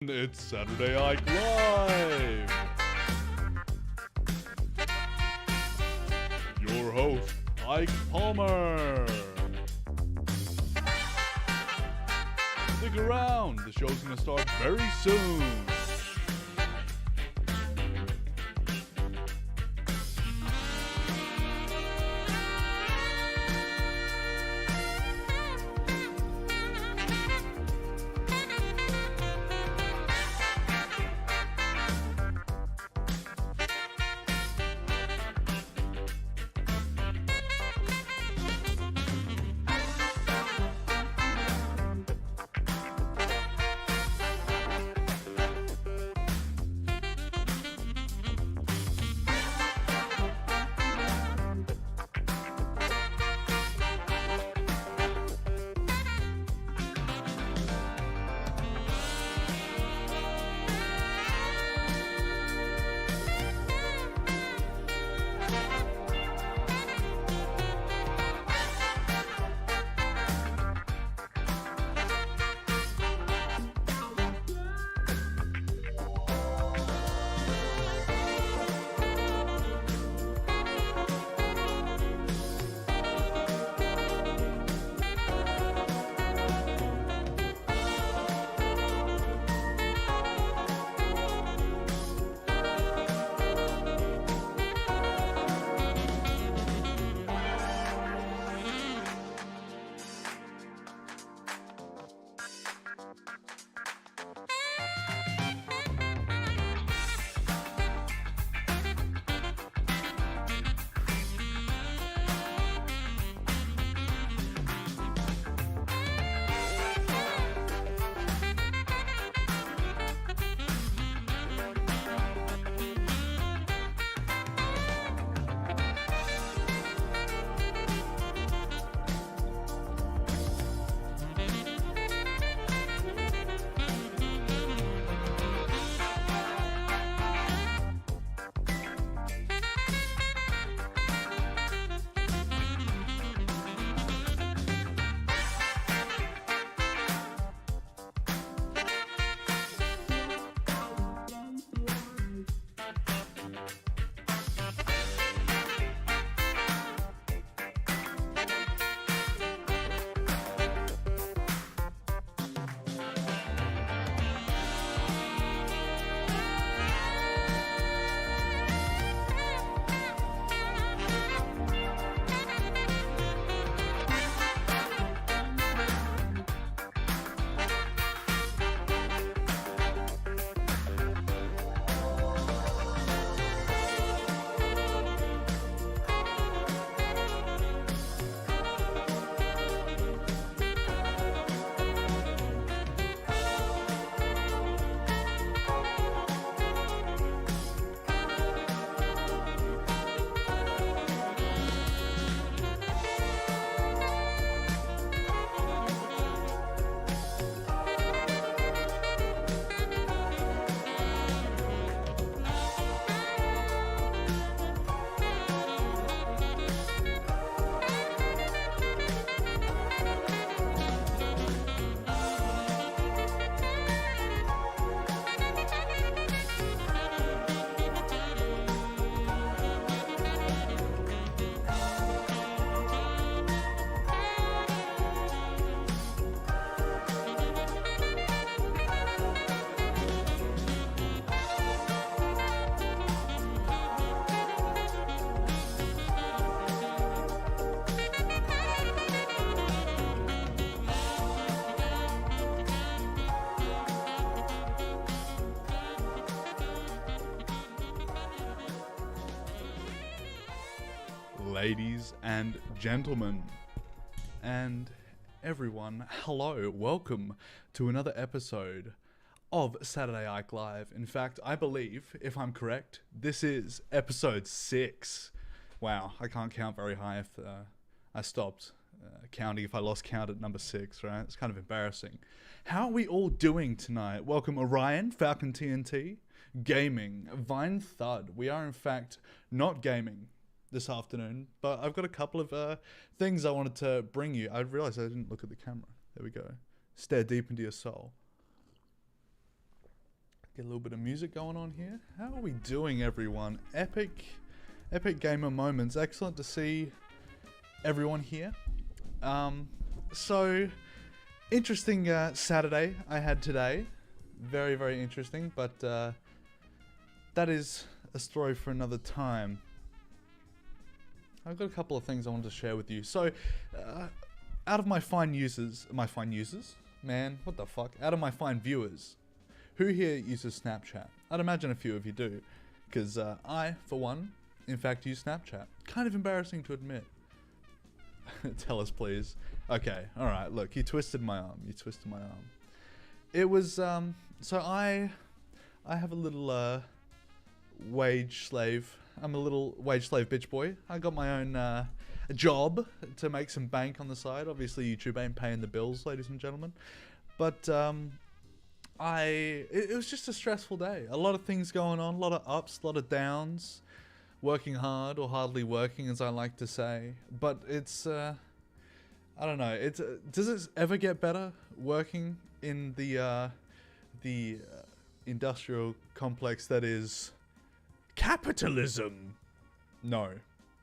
It's Saturday Ike Live! Your host, Ike Palmer! Stick around, the show's gonna start very soon! Ladies and gentlemen, and everyone, hello, welcome to another episode of Saturday Ike Live. In fact, I believe, if I'm correct, this is episode 6. Wow, I can't count very high if I stopped counting, if I lost count at number 6, right? It's kind of embarrassing. How are we all doing tonight? Welcome Orion, Falcon TNT, Gaming, Vine Thud. We are in fact not gaming this afternoon, but I've got a couple of things I wanted to bring you. I realized I didn't look at the camera. There we go. Stare deep into your soul. Get a little bit of music going on here. How are we doing, everyone? Epic gamer moments. Excellent to see everyone here. So interesting Saturday I had today. Very, very interesting, but that is a story for another time. I've got a couple of things I wanted to share with you. So, out of my fine users, man, what the fuck? Out of my fine viewers, who here uses Snapchat? I'd imagine a few of you do, because I, for one, in fact, use Snapchat. Kind of embarrassing to admit. Tell us, please. Okay, alright, look, you twisted my arm. It was, so I have a little, wage slave. I'm a little wage slave bitch boy. I got my own, job to make some bank on the side. Obviously, YouTube ain't paying the bills, ladies and gentlemen. But, it was just a stressful day. A lot of things going on, a lot of ups, a lot of downs. Working hard, or hardly working, as I like to say. But it's, I don't know. It's does it ever get better working in the industrial complex that is capitalism? No,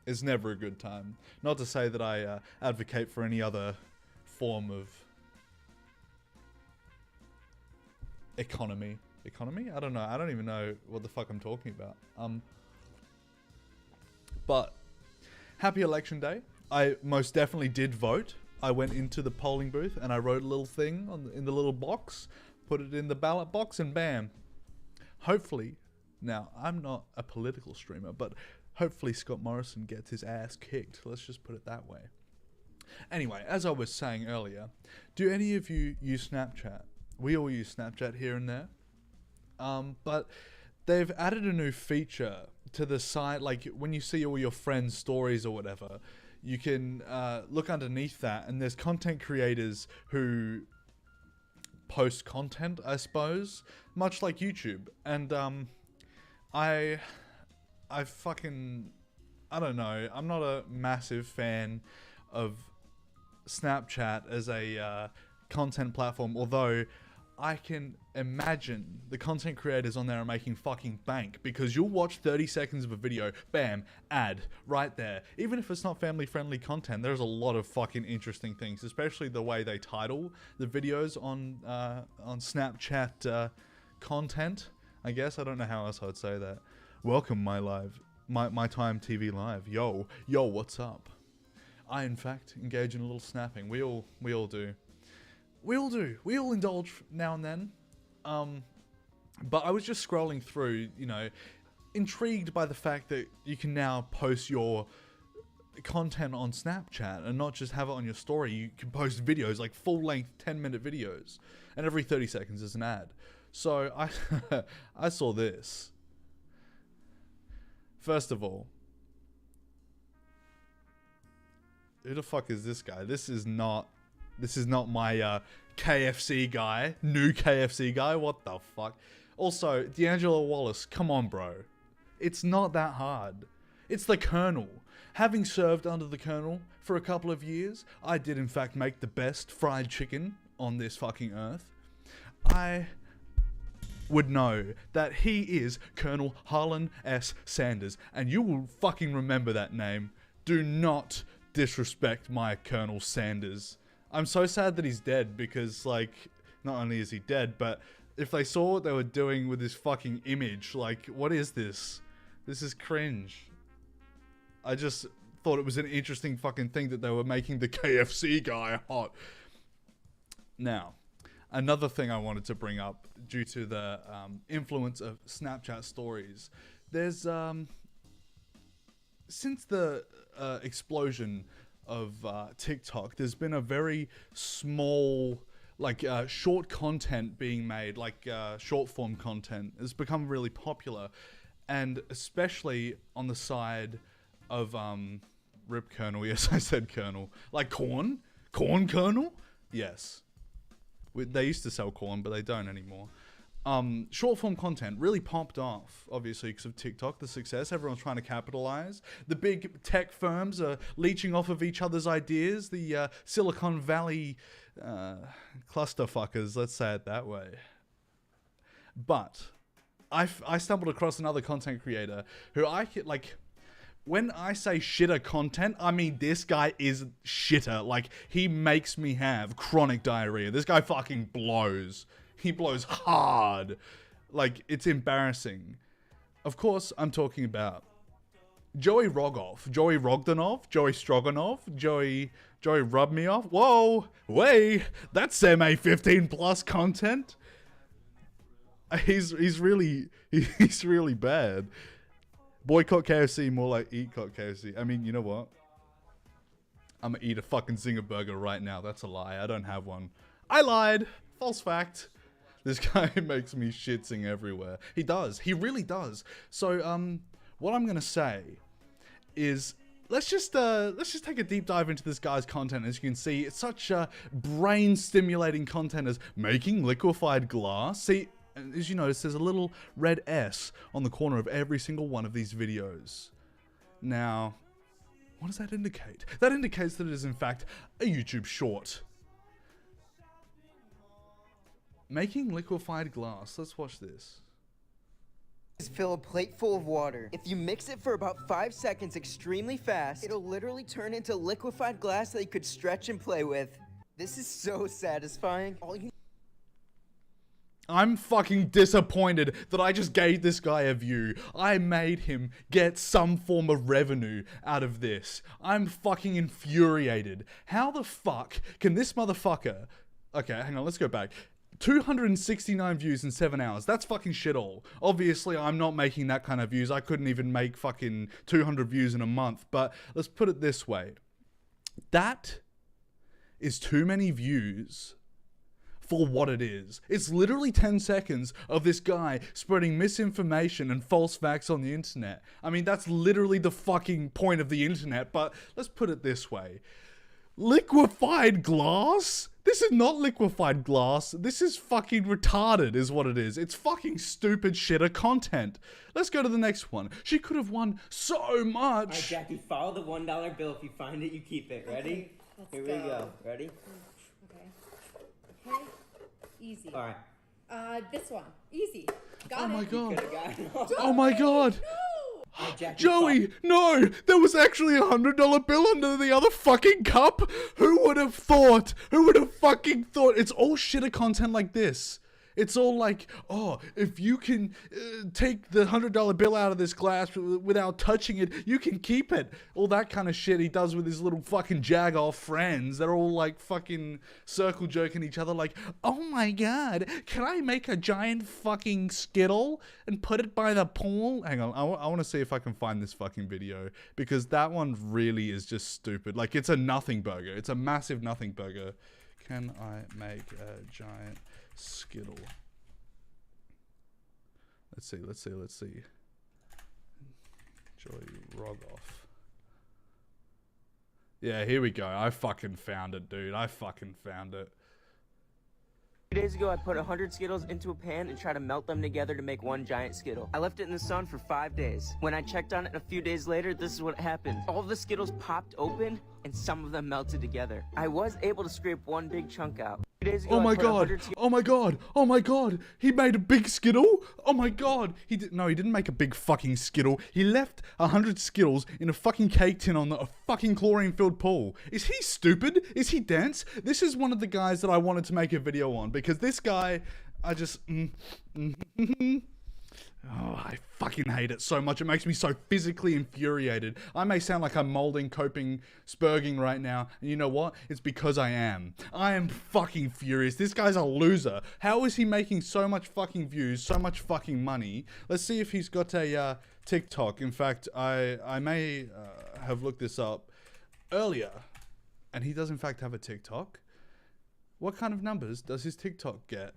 it's never a good time. Not to say that I advocate for any other form of economy. I don't know. I don't even know what the fuck I'm talking about. But happy election day. I most definitely did vote. I went into the polling booth and I wrote a little thing in the little box, put it in the ballot box, and bam. Hopefully, now I'm not a political streamer, but hopefully Scott Morrison gets his ass kicked. Let's just put it that way. Anyway, as I was saying earlier, do any of you use Snapchat? We all use Snapchat here and there. But they've added a new feature to the site. Like when you see all your friends' stories or whatever, you can look underneath that, and there's content creators who post content, I suppose, much like YouTube. And I don't know. I'm not a massive fan of Snapchat as a content platform, although I can imagine the content creators on there are making fucking bank, because you'll watch 30 seconds of a video, bam, ad, right there. Even if it's not family-friendly content, there's a lot of fucking interesting things, especially the way they title the videos on Snapchat content, I guess. I don't know how else I would say that. Welcome, my time TV live. Yo, what's up? I, in fact, engage in a little snapping. We all do. We all indulge now and then. But I was just scrolling through, intrigued by the fact that you can now post your content on Snapchat and not just have it on your story. You can post videos, like full-length 10-minute videos, and every 30 seconds is an ad. So I saw this. First of all, who the fuck is this guy? This is not my KFC guy, new KFC guy. What the fuck? Also, D'Angelo Wallace, come on, bro. It's not that hard. It's the Colonel. Having served under the Colonel for a couple of years, I did in fact make the best fried chicken on this fucking earth. I would know that he is Colonel Harlan S. Sanders, and you will fucking remember that name. Do not disrespect my Colonel Sanders. I'm so sad that he's dead, because, like, not only is he dead, but if they saw what they were doing with his fucking image, like, what is this? This is cringe. I just thought it was an interesting fucking thing that they were making the KFC guy hot. Now, another thing I wanted to bring up due to the influence of Snapchat stories. There's, since the explosion of TikTok, there's been a very small, like, short content being made, like short form content. It's become really popular, and especially on the side of Rip Colonel. Yes, I said Colonel. Like corn Colonel. Yes, they used to sell corn, but they don't anymore. Short form content really popped off, obviously, because of TikTok, the success. Everyone's trying to capitalize. The big tech firms are leeching off of each other's ideas. The Silicon Valley clusterfuckers, let's say it that way. But I stumbled across another content creator who like, when I say shitter content, I mean this guy is shitter. Like, he makes me have chronic diarrhea. This guy fucking blows. He blows hard. Like, it's embarrassing. Of course, I'm talking about Joey Rogoff, Joey Rogdanov, Joey Stroganov, Joey Rub Me Off. Whoa, way, that's MA15 plus content. He's really bad. Boycott KFC, more like eat-cott KFC. I mean, you know what? I'm gonna eat a fucking Zinger burger right now. That's a lie. I don't have one. I lied. False fact. This guy makes me shitsing everywhere. He does. He really does. So, what I'm gonna say is, let's just take a deep dive into this guy's content. As you can see, it's such brain-stimulating content as making liquefied glass. See, as you notice, there's a little red S on the corner of every single one of these videos. Now, what does that indicate? That indicates that it is in fact a YouTube short. Making liquefied glass. Let's watch this. Fill a plate full of water. If you mix it for about 5 seconds extremely fast, it'll literally turn into liquefied glass that you could stretch and play with. This is so satisfying. I'm fucking disappointed that I just gave this guy a view. I made him get some form of revenue out of this. I'm fucking infuriated. How the fuck can this motherfucker... Okay, hang on, let's go back. 269 views in 7 hours. That's fucking shit all. Obviously, I'm not making that kind of views. I couldn't even make fucking 200 views in a month. But let's put it this way. That is too many views for what it is. It's literally 10 seconds of this guy spreading misinformation and false facts on the internet. I mean, that's literally the fucking point of the internet, but let's put it this way. Liquefied glass? This is not liquefied glass. This is fucking retarded is what it is. It's fucking stupid shitter content. Let's go to the next one. She could have won so much. All right, Jackie, follow the $1 bill. If you find it, you keep it. Ready? Okay, Here we go. Ready? Okay. Easy. All right. This one. Easy. Got it. Oh my god. Could've got it. Oh my god. No! All right, Jackie, Joey, no! There was actually $100 bill under the other fucking cup! Who would have thought? Who would have fucking thought? It's all shitter content like this. It's all like, oh, if you can take the $100 bill out of this glass without touching it, you can keep it. All that kind of shit he does with his little fucking jag-off friends. They're all like fucking circle jerking each other like, oh my god, can I make a giant fucking Skittle and put it by the pool? Hang on, I want to see if I can find this fucking video, because that one really is just stupid. Like, it's a nothing burger. It's a massive nothing burger. Can I make a giant Skittle? Let's see. Joey Rogoff. Yeah, here we go. I fucking found it, dude. I fucking found it. 2 days ago, I put 100 Skittles into a pan and tried to melt them together to make one giant Skittle. I left it in the sun for 5 days. When I checked on it a few days later, this is what happened. All of the Skittles popped open and some of them melted together. I was able to scrape one big chunk out. 2 days ago, Oh my I put god! 100 Oh my god! Oh my god! He made a big Skittle? Oh my god! He didn't make a big fucking Skittle. He left 100 Skittles in a fucking cake tin on a fucking chlorine-filled pool. Is he stupid? Is he dense? This is one of the guys that I wanted to make a video on, because this guy, I just... Oh, I fucking hate it so much. It makes me so physically infuriated. I may sound like I'm molding, coping, spurging right now. And you know what? It's because I am. I am fucking furious. This guy's a loser. How is he making so much fucking views, so much fucking money? Let's see if he's got a TikTok. In fact, I may have looked this up earlier. And he does in fact have a TikTok. What kind of numbers does his TikTok get?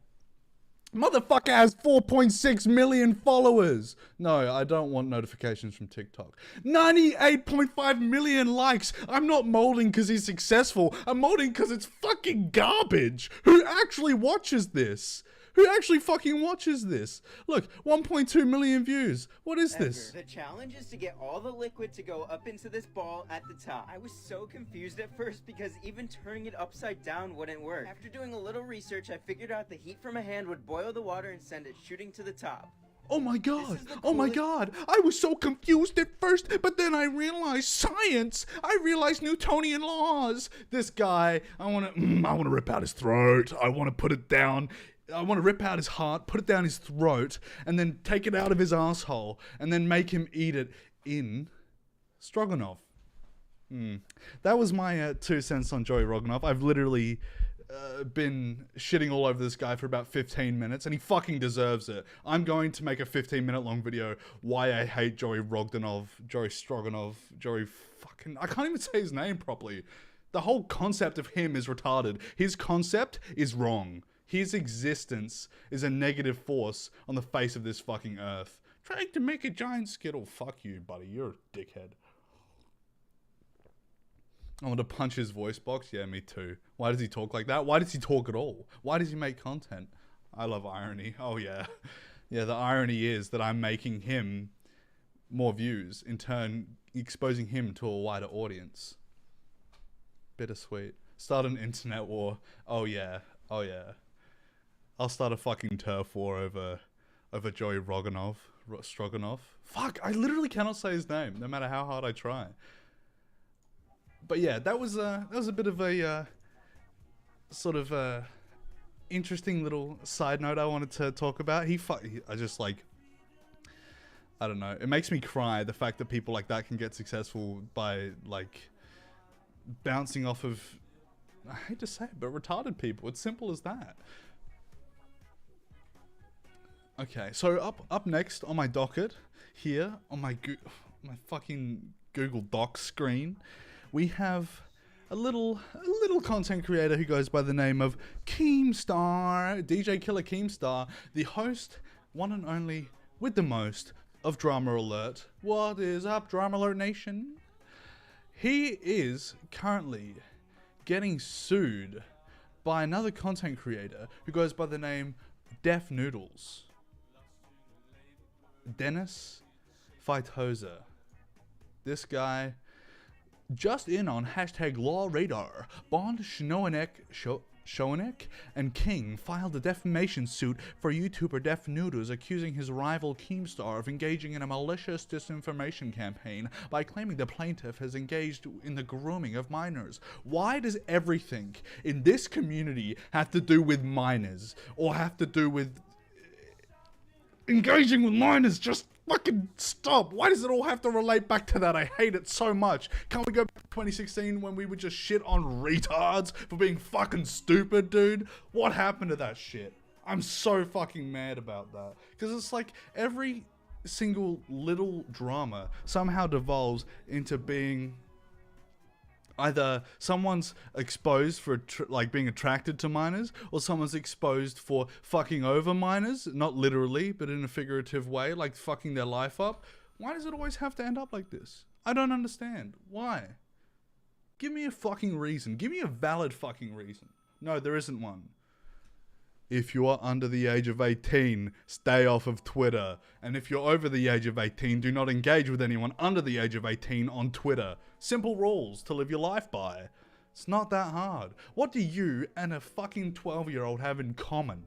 Motherfucker has 4.6 million followers. No, I don't want notifications from TikTok. 98.5 million likes. I'm not molding because he's successful. I'm molding because it's fucking garbage. Who actually watches this? Who actually fucking watches this? Look, 1.2 million views. What is this? The challenge is to get all the liquid to go up into this ball at the top. I was so confused at first because even turning it upside down wouldn't work. After doing a little research, I figured out the heat from a hand would boil the water and send it shooting to the top. Oh my god, oh my god, I was so confused at first, but then I realized science, I realized Newtonian laws. This guy, I wanna rip out his throat, I wanna put it down, I wanna rip out his heart, put it down his throat, and then take it out of his asshole, and then make him eat it in stroganoff. That was my 2 cents on Joey Roganov. I've literally been shitting all over this guy for about 15 minutes, and he fucking deserves it. I'm going to make a 15-minute long video why I hate Joey Roganov, Joey Stroganov, Joey fucking... I can't even say his name properly. The whole concept of him is retarded. His concept is wrong. His existence is a negative force on the face of this fucking earth. Trying to make a giant Skittle. Fuck you, buddy. You're a dickhead. I want to punch his voice box. Yeah, me too. Why does he talk like that? Why does he talk at all? Why does he make content? I love irony. Oh yeah. Yeah, the irony is that I'm making him more views, in turn exposing him to a wider audience. Bittersweet. Start an internet war. Oh yeah. Oh yeah. I'll start a fucking turf war over Joey Roganov. Stroganoff. Fuck, I literally cannot say his name, no matter how hard I try. But yeah, that was a bit of a sort of interesting little side note I wanted to talk about. I just like, I don't know. It makes me cry, the fact that people like that can get successful by like bouncing off of, I hate to say it, but retarded people. It's simple as that. Okay, so up next on my docket here on my fucking Google Docs screen, we have a little content creator who goes by the name of Keemstar, DJ Killer Keemstar, the host, one and only, with the most, of Drama Alert. What is up, Drama Alert Nation? He is currently getting sued by another content creator who goes by the name Def Noodles. Dennis Feitosa. This guy, just in on hashtag Law Radar, Bond Schoeneck and King filed a defamation suit for YouTuber Def Noodles, accusing his rival Keemstar of engaging in a malicious disinformation campaign by claiming the plaintiff has engaged in the grooming of minors. Why does everything in this community have to do with minors, or have to do with engaging with minors? Just fucking stop. Why does it all have to relate back to that? I hate it so much. Can't we go back to 2016 when we would just shit on retards for being fucking stupid, dude? What happened to that shit? I'm so fucking mad about that. Because it's like every single little drama somehow devolves into being either someone's exposed for like being attracted to minors, or someone's exposed for fucking over minors, not literally, but in a figurative way, like fucking their life up. Why does it always have to end up like this? I don't understand. Why? Give me a fucking reason. Give me a valid fucking reason. No, there isn't one. If you are under the age of 18, stay off of Twitter. And if you're over the age of 18, do not engage with anyone under the age of 18 on Twitter. Simple rules to live your life by. It's not that hard. What do you and a fucking 12-year-old have in common?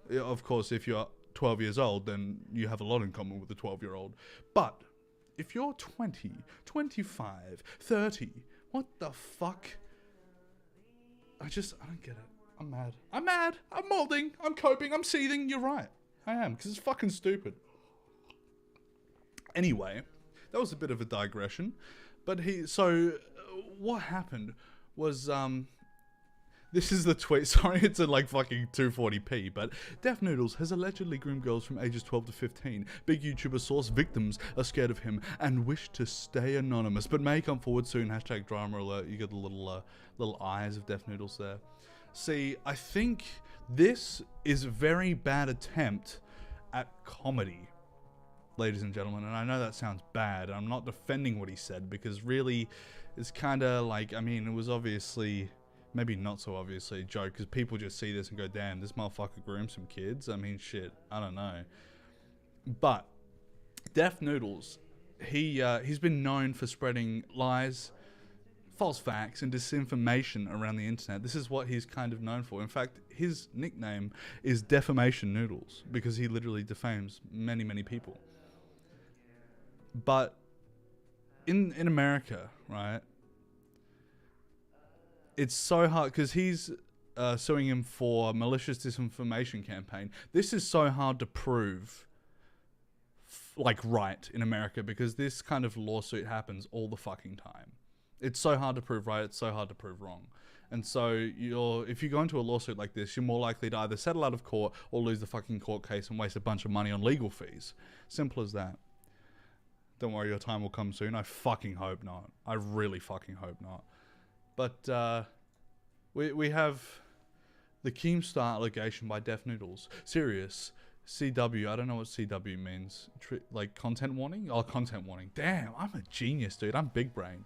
Of course, if you're 12 years old, then you have a lot in common with a 12-year-old. But if you're 20, 25, 30, what the fuck? I don't get it. I'm mad. I'm molding. I'm coping. I'm seething. You're right. I am, because it's fucking stupid. Anyway, that was a bit of a digression. But what happened was, this is the tweet. Sorry, it's at like fucking 240p. But Def Noodles has allegedly groomed girls from ages 12 to 15. Big YouTuber source victims are scared of him and wish to stay anonymous, but may come forward soon. Hashtag Drama Alert. You got the little eyes of Def Noodles there. See, I think this is a very bad attempt at comedy, ladies and gentlemen, and I know that sounds bad. I'm not defending what he said, because really, it's kind of like, I mean, it was obviously, maybe not so obviously a joke, because people just see this and go, damn, this motherfucker groomed some kids. I mean, shit, I don't know. But Def Noodles, he's been known for spreading lies, false facts and disinformation around the internet. This is what he's kind of known for. In fact, his nickname is Defamation Noodles because he literally defames many, many people. But in America, right, it's so hard because he's suing him for malicious disinformation campaign. This is so hard to prove right in America because this kind of lawsuit happens all the fucking time. It's so hard to prove right, it's so hard to prove wrong. And so if you go into a lawsuit like this, you're more likely to either settle out of court or lose the fucking court case and waste a bunch of money on legal fees. Simple as that. Don't worry, your time will come soon. I fucking hope not. I really fucking hope not. But we have the Keemstar allegation by Def Noodles. Serious. CW, I don't know what CW means. Like content warning? Oh, content warning. Damn, I'm a genius, dude. I'm big brain.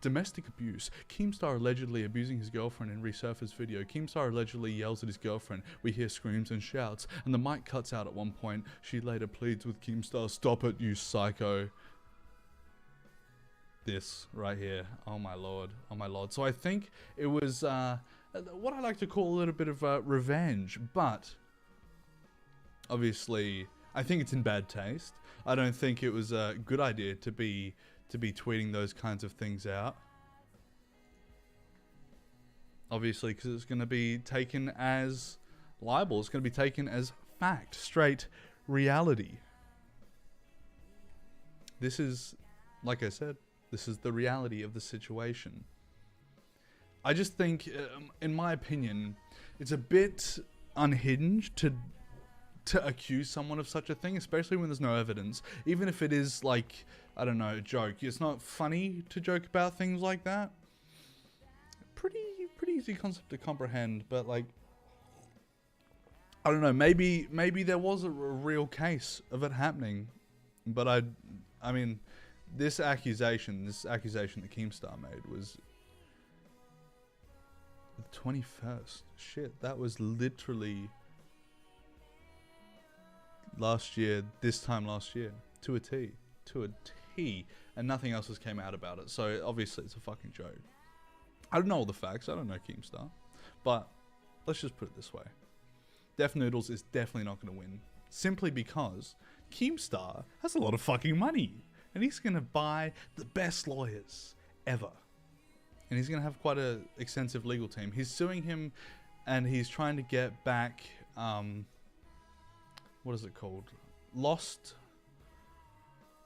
Domestic abuse. Keemstar allegedly abusing his girlfriend in resurfaced video. Keemstar allegedly yells at his girlfriend. We hear screams and shouts, and the mic cuts out at one point. She later pleads with Keemstar, "Stop it, you psycho." This right here. Oh my lord. Oh my lord. So I think it was what I like to call a little bit of revenge, but obviously I think it's in bad taste. I don't think it was a good idea to be tweeting those kinds of things out. Obviously, because it's going to be taken as libel. It's going to be taken as fact, straight reality. This is, like I said, this is the reality of the situation. I just think, in my opinion, it's a bit unhinged to accuse someone of such a thing, especially when there's no evidence. Even if it is like, I don't know, a joke. It's not funny to joke about things like that. Pretty easy concept to comprehend, but like, I don't know, maybe there was a real case of it happening, but I mean, this accusation that Keemstar made was the 21st. Shit, that was literally last year, this time last year, to a T, and nothing else has came out about it. So obviously it's a fucking joke. I don't know all the facts. I don't know Keemstar, but let's just put it this way: Def Noodles is definitely not going to win, simply because Keemstar has a lot of fucking money, and he's going to buy the best lawyers ever, and he's going to have quite a extensive legal team. He's suing him, and he's trying to get back what is it called? Lost.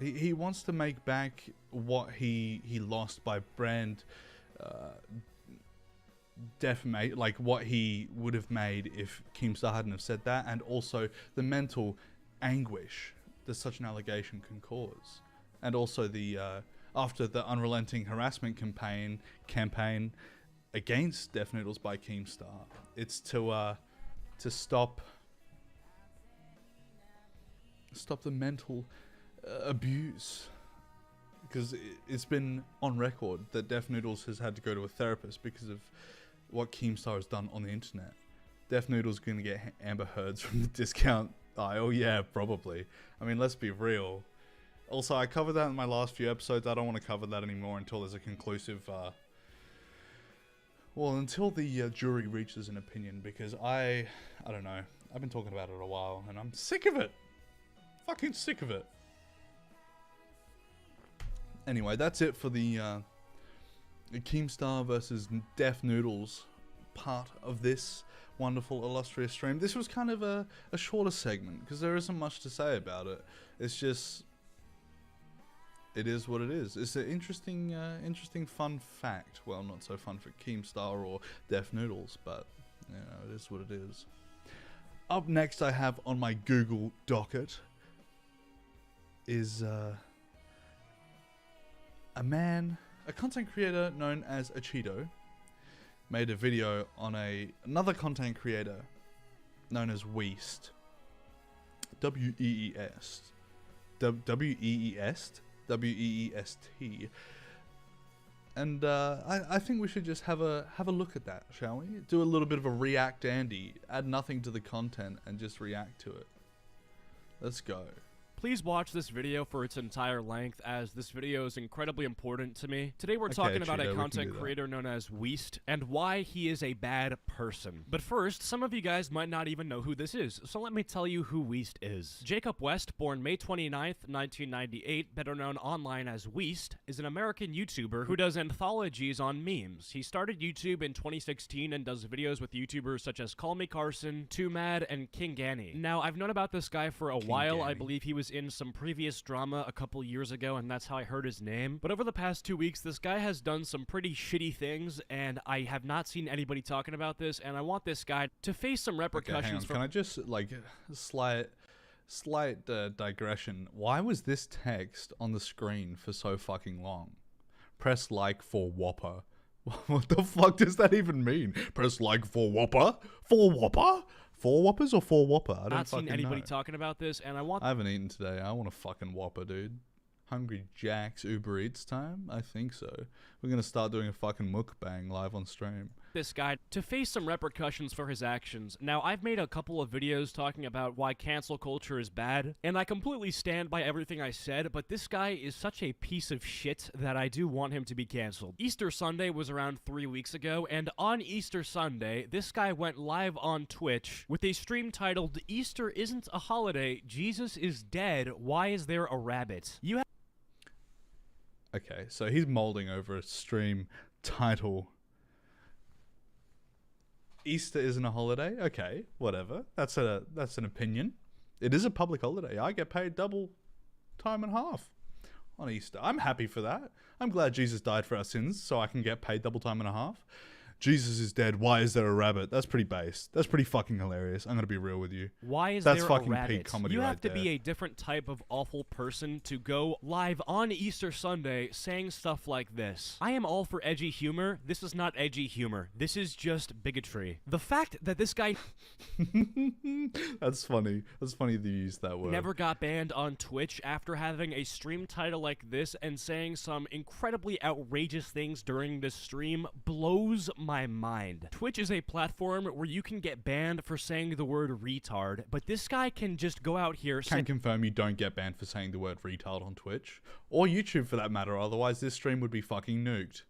He wants to make back what he lost by brand defamate, like what he would have made if Keemstar hadn't have said that, and also the mental anguish that such an allegation can cause, and also the after the unrelenting harassment campaign against Def Noodles by Keemstar. It's to stop the mental abuse, because it's been on record that Def Noodles has had to go to a therapist because of what Keemstar has done on the internet. Def Noodles going to get Amber Heards from the discount aisle? Yeah, probably. I mean, let's be real. Also, I covered that in my last few episodes. I don't want to cover that anymore until there's a conclusive until the jury reaches an opinion, because I don't know, I've been talking about it a while and I'm sick of it. Fucking sick of it. Anyway, that's it for the Keemstar versus Def Noodles part of this wonderful, illustrious stream. This was kind of a shorter segment because there isn't much to say about it. It's just, it is what it is. It's an interesting, fun fact. Well, not so fun for Keemstar or Def Noodles, but you know, it is what it is. Up next, I have on my Google docket is a content creator known as a Cheeto, made a video on another content creator known as Weest. W-E-E-S. W-E-E-S? W-E-E-S-T. And I think we should just have a look at that, shall we? Do a little bit of a react Andy. Add nothing to the content and just react to it. Let's go. Please watch this video for its entire length, as this video is incredibly important to me. Today we're Okay, talking about Cheeto, a we can content do that. creator known as Weest, and why he is a bad person. But first, some of you guys might not even know who this is, so let me tell you who Weest is. Jacob West, born May 29th, 1998, better known online as Weest, is an American YouTuber who does anthologies on memes. He started YouTube in 2016 and does videos with YouTubers such as Call Me Carson, Too Mad, and King Annie. Now, I've known about this guy for a while. I believe he was in some previous drama a couple years ago, and that's how I heard his name. But over the past 2 weeks, this guy has done some pretty shitty things, and I have not seen anybody talking about this, and I want this guy to face some repercussions. Okay, hang on. for- Can I just, like, slight digression? Why was this text on the screen for so fucking long? Press like for Whopper. What the fuck does that even mean? Press like for Whopper? For Whopper? 4 Whoppers or 4 Whopper? I don't not fucking seen anybody know. talking about this, and I haven't eaten today. I want a fucking Whopper, dude. Hungry Jack's Uber Eats time? I think so. We're gonna start doing a fucking mukbang live on stream. this guy to face some repercussions for his actions. Now, I've made a couple of videos talking about why cancel culture is bad, and I completely stand by everything I said, but this guy is such a piece of shit that I do want him to be canceled. Easter Sunday was around 3 weeks ago, and on Easter Sunday, this guy went live on Twitch with a stream titled, "Easter Isn't a Holiday, Jesus is Dead, Why Is There a Rabbit?" You have Okay, so he's molding over a stream title. Easter isn't a holiday? Okay, whatever. That's an opinion. It is a public holiday. I get paid double time and half on Easter. I'm happy for that. I'm glad Jesus died for our sins so I can get paid double time and a half. Jesus is dead. Why is there a rabbit? That's pretty base. That's pretty fucking hilarious. I'm gonna be real with you. Why is That's there fucking a rabbit? peak comedy You have right to there. be a different type of awful person to go live on Easter Sunday saying stuff like this. I am all for edgy humor. This is not edgy humor. This is just bigotry. The fact that this guy That's funny. That's funny that you used that word. never got banned on Twitch after having a stream title like this and saying some incredibly outrageous things during this stream blows my mind. Twitch is a platform where you can get banned for saying the word retard, but this guy can just go out here Can confirm you don't get banned for saying the word retard on Twitch. Or YouTube for that matter, otherwise this stream would be fucking nuked.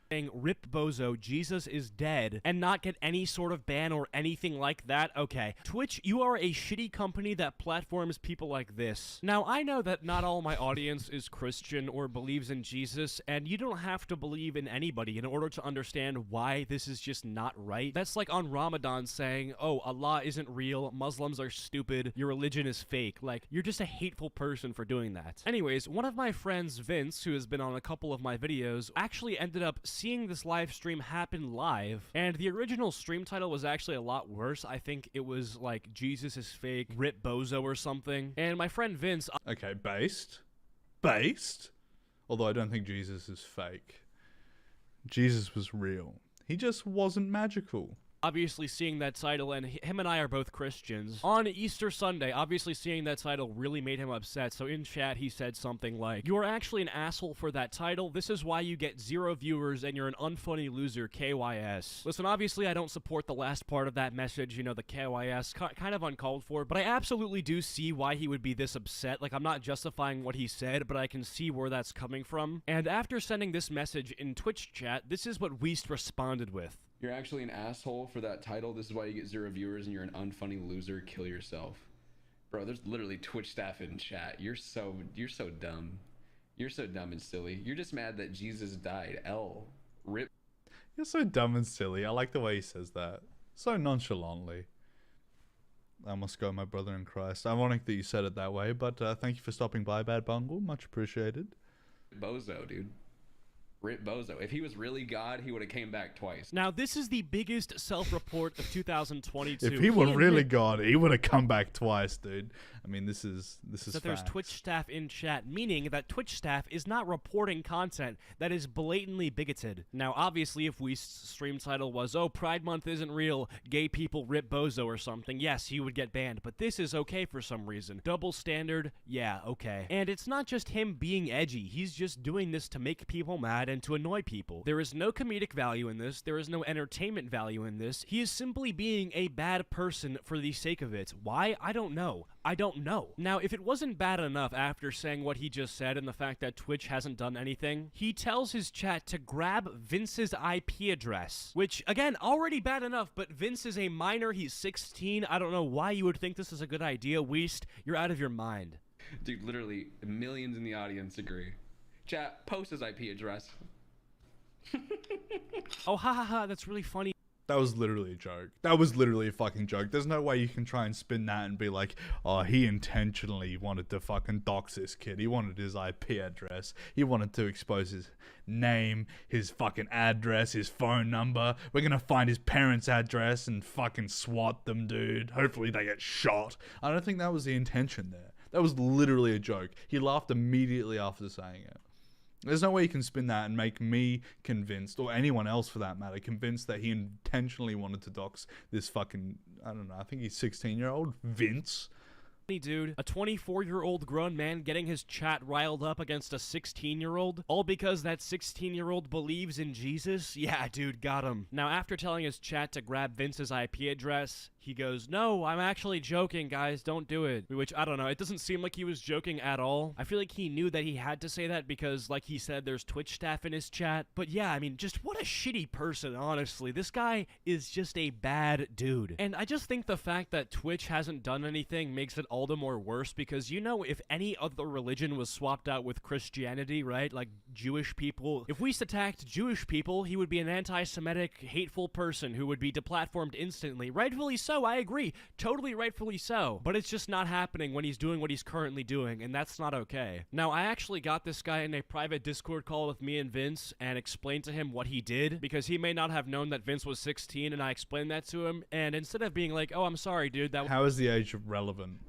saying "Rip Bozo, Jesus is dead," and not get any sort of ban or anything like that. Okay, Twitch, you are a shitty company that platforms people like this. Now, I know that not all my audience is Christian or believes in Jesus, and you don't have to believe in anybody in order to understand why this is just not right. That's like on Ramadan saying, "Oh, Allah isn't real, Muslims are stupid, your religion is fake." Like, you're just a hateful person for doing that. Anyways, one of my friends, Vince, who has been on a couple of my videos, actually ended up seeing this live stream happen live, and the original stream title was actually a lot worse. I think it was like Jesus is fake, Rip Bozo or something. And my friend Vince Okay, based. Based? Although I don't think Jesus is fake. Jesus was real. He just wasn't magical. obviously seeing that title, and him and I are both Christians, on Easter Sunday, obviously seeing that title really made him upset. So in chat, he said something like, "You're actually an asshole for that title. This is why you get 0 viewers and you're an unfunny loser, KYS. Listen, obviously I don't support the last part of that message, you know, the KYS, kind of uncalled for, but I absolutely do see why he would be this upset. Like, I'm not justifying what he said, but I can see where that's coming from. And after sending this message in Twitch chat, this is what Weest responded with. "You're actually an asshole for that title. This is why you get 0 viewers and you're an unfunny loser. Kill yourself." Bro, there's literally Twitch staff in chat. You're so dumb. You're so dumb and silly. You're just mad that Jesus died. Rip. You're so dumb and silly. I like the way he says that. So nonchalantly. I must go, my brother in Christ. Ironic that you said it that way, but thank you for stopping by, Bad Bungle. Much appreciated. Bozo, dude. Rip Bozo. If he was really God, he would have came back twice. Now, this is the biggest self-report of 2022. If he were really God, he would have come back twice, dude. I mean, this is that there's facts. Twitch staff in chat, meaning that Twitch staff is not reporting content that is blatantly bigoted. Now, obviously, if Weest's stream title was, "Oh, Pride Month isn't real, gay people rip bozo" or something, yes, he would get banned, but this is okay for some reason. Double standard, yeah, okay. And it's not just him being edgy, he's just doing this to make people mad that and to annoy people. There is no comedic value in this. There is no entertainment value in this. He is simply being a bad person for the sake of it. Why? I don't know. I don't know. Now, if it wasn't bad enough after saying what he just said and the fact that Twitch hasn't done anything, he tells his chat to grab Vince's IP address, which, again, already bad enough, but Vince is a minor. He's 16. I don't know why you would think this is a good idea. Weest, you're out of your mind. Dude, literally, millions in the audience agree. Chat, post his IP address. Oh, ha ha ha, that's really funny. That was literally a joke. That was literally a fucking joke. There's no way you can try and spin that and be like, oh, he intentionally wanted to fucking dox this kid. He wanted his IP address. He wanted to expose his name, his fucking address, his phone number. We're gonna find his parents' address and fucking swat them, dude. Hopefully they get shot. I don't think that was the intention there. That was literally a joke. He laughed immediately after saying it. There's no way you can spin that and make me convinced, or anyone else for that matter, convinced that he intentionally wanted to dox this fucking, I don't know, I think he's 16-year-old, Vince. Dude, a 24-year-old grown man getting his chat riled up against a 16-year-old, all because that 16-year-old believes in Jesus? Yeah, dude, got him. Now, after telling his chat to grab Vince's IP address, he goes, no, I'm actually joking, guys, don't do it. Which, I don't know, it doesn't seem like he was joking at all. I feel like he knew that he had to say that because, like he said, there's Twitch staff in his chat. But yeah, I mean, just what a shitty person, honestly. This guy is just a bad dude. And I just think the fact that Twitch hasn't done anything makes it all the more worse because, you know, if any other religion was swapped out with Christianity, right, like Jewish people, if Weest attacked Jewish people, he would be an anti-Semitic, hateful person who would be deplatformed instantly. Rightfully so, I agree. Totally rightfully so. But it's just not happening when he's doing what he's currently doing, and that's not okay. Now, I actually got this guy in a private Discord call with me and Vince and explained to him what he did because he may not have known that Vince was 16, and I explained that to him, and instead of being like, oh, I'm sorry, dude, that How is the age relevant?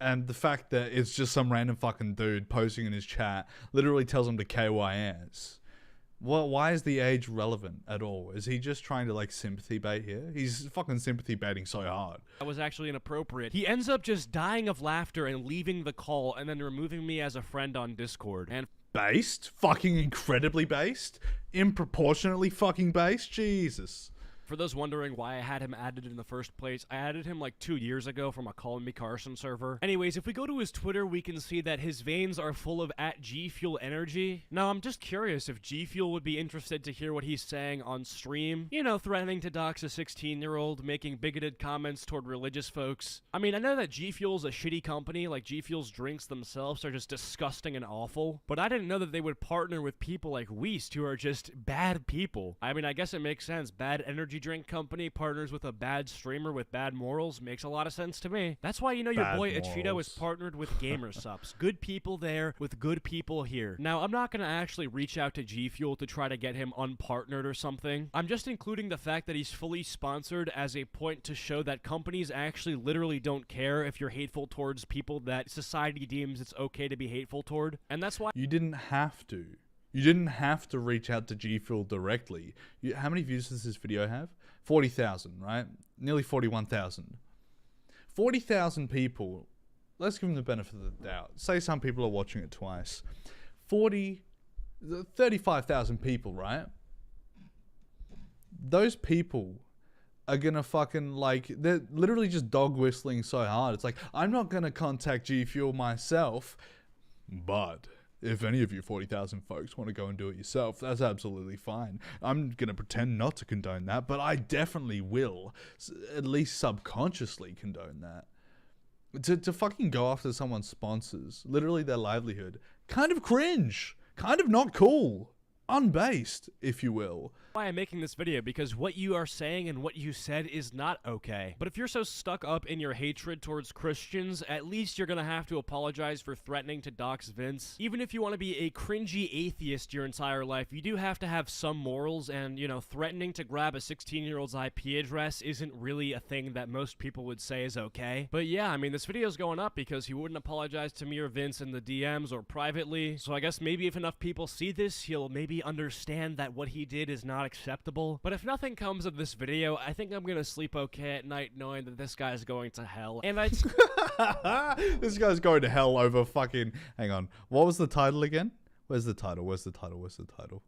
And the fact that it's just some random fucking dude posting in his chat literally tells him to KYS. Well, why is the age relevant at all? Is he just trying to, like, sympathy bait here? He's fucking sympathy baiting so hard. That was actually inappropriate. He ends up just dying of laughter and leaving the call and then removing me as a friend on Discord. And Based? Fucking incredibly based? Improportionately fucking based? Jesus. for those wondering why I had him added in the first place, I added him like 2 years ago from a Call Me Carson server. Anyways, if we go to his Twitter, we can see that his veins are full of @GFuel energy. Now, I'm just curious if GFuel would be interested to hear what he's saying on stream. You know, threatening to dox a 16-year-old, making bigoted comments toward religious folks. I mean, I know that GFuel's a shitty company, like GFuel's drinks themselves are just disgusting and awful, but I didn't know that they would partner with people like Weest, who are just bad people. I mean, I guess it makes sense. Bad energy drink company partners with a bad streamer with bad morals makes a lot of sense to me. That's why, you know, your Bad boy Achito morals. is partnered with GamerSups. Good people there with good people here. Now, I'm not going to actually reach out to G Fuel to try to get him unpartnered or something. I'm just including the fact that he's fully sponsored as a point to show that companies actually literally don't care if you're hateful towards people that society deems it's okay to be hateful toward. And that's why You didn't have to. You didn't have to reach out to G Fuel directly. How many views does this video have? 40,000, right? Nearly 41,000. 40,000 people. Let's give them the benefit of the doubt. Say some people are watching it twice. 35,000 people, right? Those people are gonna fucking, like, they're literally just dog whistling so hard. It's like, I'm not gonna contact G Fuel myself, but if any of you 40,000 folks want to go and do it yourself, that's absolutely fine. I'm going to pretend not to condone that, but I definitely will, at least subconsciously condone that. To fucking go after someone's sponsors, literally their livelihood, kind of cringe, kind of not cool, unbased, if you will. why I'm making this video, because what you are saying and what you said is not okay. But if you're so stuck up in your hatred towards Christians, at least you're gonna have to apologize for threatening to dox Vince. Even if you want to be a cringy atheist your entire life, you do have to have some morals, and, you know, threatening to grab a 16-year-old's IP address isn't really a thing that most people would say is okay. But yeah, I mean, this video's going up because he wouldn't apologize to me or Vince in the DMs or privately, so I guess maybe if enough people see this, he'll maybe understand that what he did is not acceptable. But if nothing comes of this video, I think I'm gonna sleep okay at night knowing that this guy's going to hell. And I This guy's going to hell over fucking... Hang on. What was the title again? Where's the title? Where's the title? Where's the title?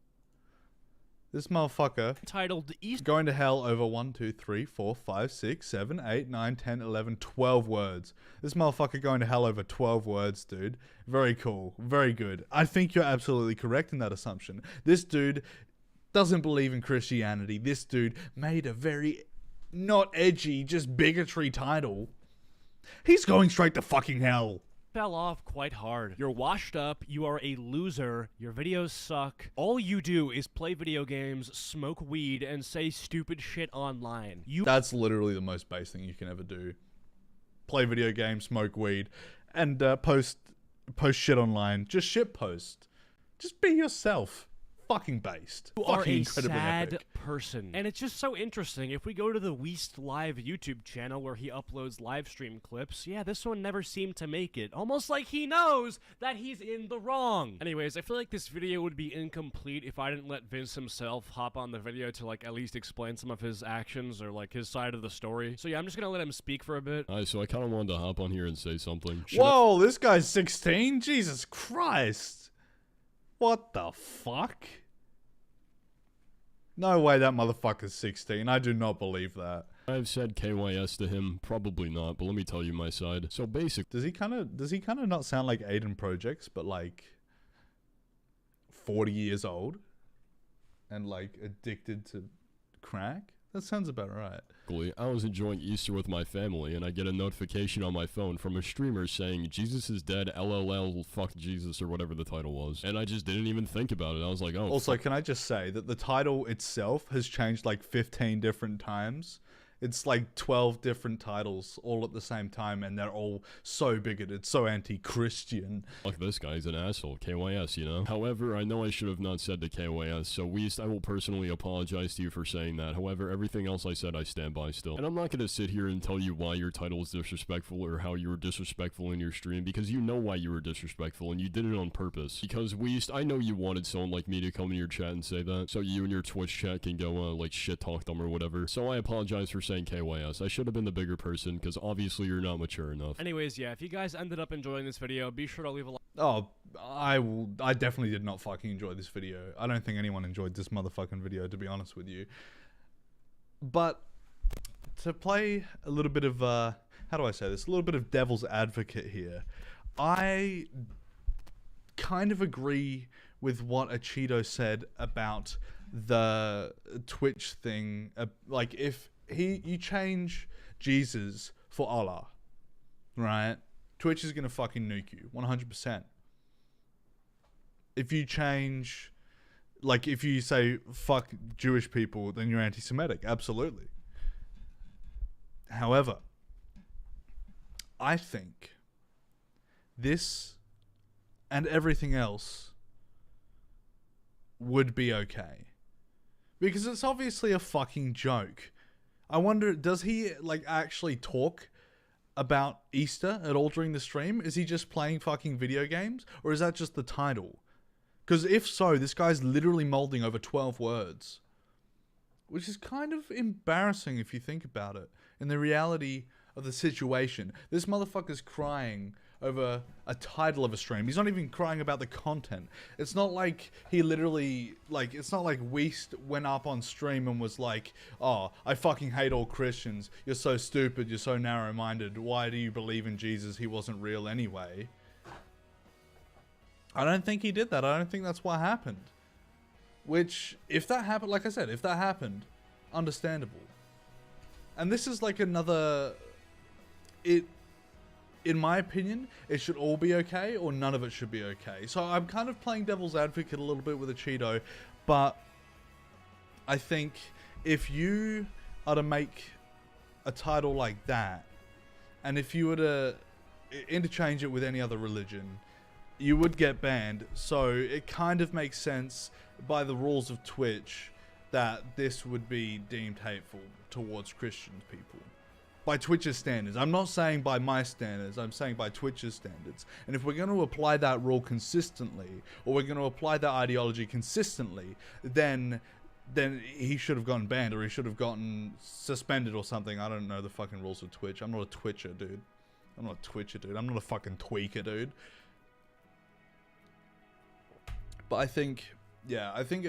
This motherfucker titled East going to hell over 1, 2, 3, 4, 5, 6, 7, 8, 9, 10, 11, 12 words. This motherfucker going to hell over 12 words, dude. Very cool. Very good. I think you're absolutely correct in that assumption. This dude doesn't believe in Christianity. This dude made a very not edgy, just bigotry title. He's going straight to fucking hell. fell off quite hard. You're washed up, you are a loser, your videos suck. All you do is play video games, smoke weed, and say stupid shit online. That's literally the most base thing you can ever do. Play video games, smoke weed, and post shit online. Just shit post. Just be yourself. Fucking based. You Fucking are a incredibly sad epic. person. And it's just so interesting. If we go to the Weest Live YouTube channel where he uploads live stream clips, yeah, this one never seemed to make it. Almost like he knows that he's in the wrong. Anyways, I feel like this video would be incomplete if I didn't let Vince himself hop on the video to, like, at least explain some of his actions or, like, his side of the story. So yeah, I'm just gonna let him speak for a bit. Alright, so I kind of wanted to hop on here and say something. Whoa, this guy's 16? Jesus Christ. What the fuck? No way that motherfucker's 16. I do not believe that. I've said KYS to him, probably not, but let me tell you my side. So basic. Does he kind of not sound like Aiden Projects, but like 40 years old and like addicted to crack? That sounds about right. I was enjoying Easter with my family, and I get a notification on my phone from a streamer saying, Jesus is dead, LLL, fuck Jesus, or whatever the title was. And I just didn't even think about it. I was like, oh. Also, can I just say that the title itself has changed like 15 different times? It's like 12 different titles all at the same time, and they're all so bigoted, so anti-Christian. Fuck this guy, he's an asshole. KYS, you know? However, I know I should have not said to KYS, so Weest, I will personally apologize to you for saying that. However, everything else I said, I stand by still. And I'm not gonna sit here and tell you why your title is disrespectful or how you were disrespectful in your stream, because you know why you were disrespectful, and you did it on purpose. Because, Weest, I know you wanted someone like me to come in your chat and say that, so you and your Twitch chat can go, like, shit talk them or whatever. So I apologize for saying KYS. I should have been the bigger person, because obviously you're not mature enough. Anyways, yeah, if you guys ended up enjoying this video, be sure to leave a like. Oh, I definitely did not fucking enjoy this video. I don't think anyone enjoyed this motherfucking video, to be honest with you. But to play a little bit of, how do I say this? A little bit of devil's advocate here. I kind of agree with what a Cheeto said about the Twitch thing. Like, if you change Jesus for Allah, right? Twitch is gonna fucking nuke you, 100%. If you change, like, if you say fuck Jewish people, then you're anti-Semitic, absolutely. However, I think this and everything else would be okay. Because it's obviously a fucking joke. I wonder, does he, like, actually talk about Easter at all during the stream? Is he just playing fucking video games? Or is that just the title? Because if so, this guy's literally molding over 12 words. Which is kind of embarrassing if you think about it. In the reality of the situation. This motherfucker's crying over a title of a stream. He's not even crying about the content. It's not like he literally, like, it's not like Weest went up on stream and was like, oh, I fucking hate all Christians. You're so stupid. You're so narrow-minded. Why do you believe in Jesus? He wasn't real anyway. I don't think he did that. I don't think that's what happened. Which, if that happened, like I said, if that happened, understandable. And this is like another, in my opinion, it should all be okay or none of it should be okay. So I'm kind of playing devil's advocate a little bit with a Cheeto, but I think if you are to make a title like that, and if you were to interchange it with any other religion, you would get banned. So it kind of makes sense by the rules of Twitch that this would be deemed hateful towards Christian people. By Twitch's standards. I'm not saying by my standards, I'm saying by Twitch's standards. And if we're going to apply that rule consistently, or we're going to apply that ideology consistently, then he should have gotten banned, or he should have gotten suspended or something. I don't know the fucking rules of Twitch. I'm not a Twitcher, dude. I'm not a Twitcher, dude. I'm not a fucking tweaker, dude. But I think a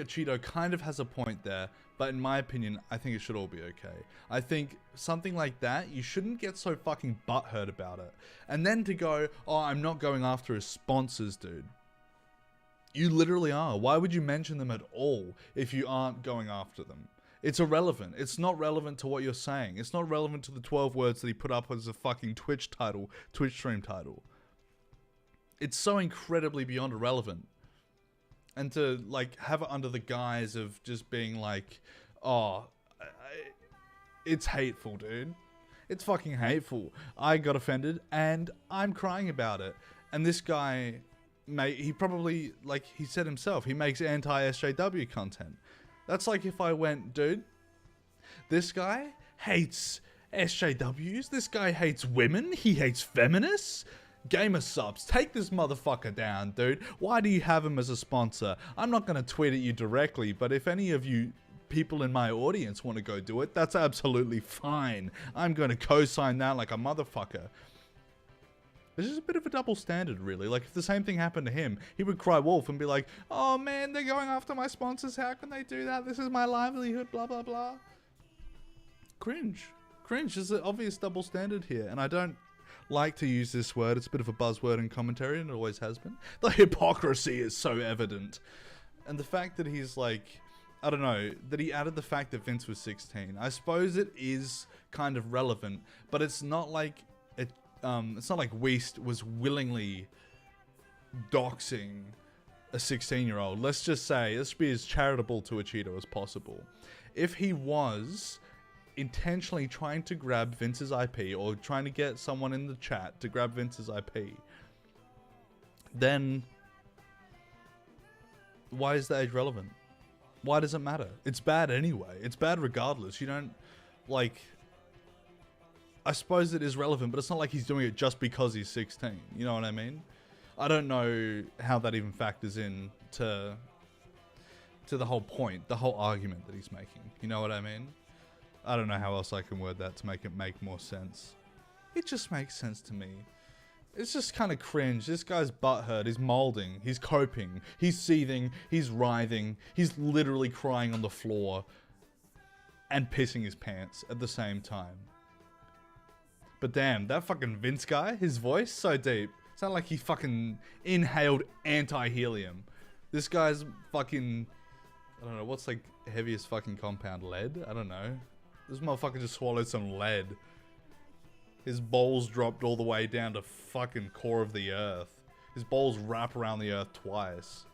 Cheeto kind of has a point there. But in my opinion, I think it should all be okay. I think something like that, you shouldn't get so fucking butthurt about it. And then to go, oh, I'm not going after his sponsors, dude. You literally are. Why would you mention them at all if you aren't going after them? It's irrelevant. It's not relevant to what you're saying. It's not relevant to the 12 words that he put up as a fucking Twitch stream title. It's so incredibly beyond irrelevant. And to, like, have it under the guise of just being like, oh, it's hateful, dude. It's fucking hateful. I got offended, and I'm crying about it. And this guy, mate, he probably, like he said himself, he makes anti-SJW content. That's like if I went, dude, this guy hates SJWs. This guy hates women. He hates feminists. Gamer subs, take this motherfucker down, dude. Why do you have him as a sponsor? I'm not going to tweet at you directly, but if any of you people in my audience want to go do it, that's absolutely fine. I'm going to co-sign that like a motherfucker. This is a bit of a double standard, really. Like, if the same thing happened to him, he would cry wolf and be like, oh man, they're going after my sponsors. How can they do that? This is my livelihood, blah, blah, blah. Cringe. Cringe is an obvious double standard here, and I don't like to use this word. It's a bit of a buzzword in commentary, and it always has been. The hypocrisy is so evident. And the fact that he's like, I don't know, that he added the fact that Vince was 16. I suppose it is kind of relevant, but it's not like it's not like Weest was willingly doxing a 16-year-old. Let's just say, let's be as charitable to a Cheeto as possible. If he was intentionally trying to grab Vince's IP or trying to get someone in the chat to grab Vince's IP, then why is the age relevant? Why does it matter? It's bad anyway. It's bad regardless. You don't, like, I suppose it is relevant, but it's not like he's doing it just because he's 16. You know what I mean? I don't know how that even factors in to the whole point, the whole argument that he's making. You know what I mean? I don't know how else I can word that to make it make more sense. It just makes sense to me. It's just kind of cringe. This guy's butthurt. He's molding. He's coping. He's seething. He's writhing. He's literally crying on the floor and pissing his pants at the same time. But damn, that fucking Vince guy, his voice, so deep. Sounded like he fucking inhaled anti-helium. This guy's fucking, I don't know, what's like heaviest fucking compound? Lead? I don't know. This motherfucker just swallowed some lead. His balls dropped all the way down to fucking core of the earth. His balls wrap around the earth twice.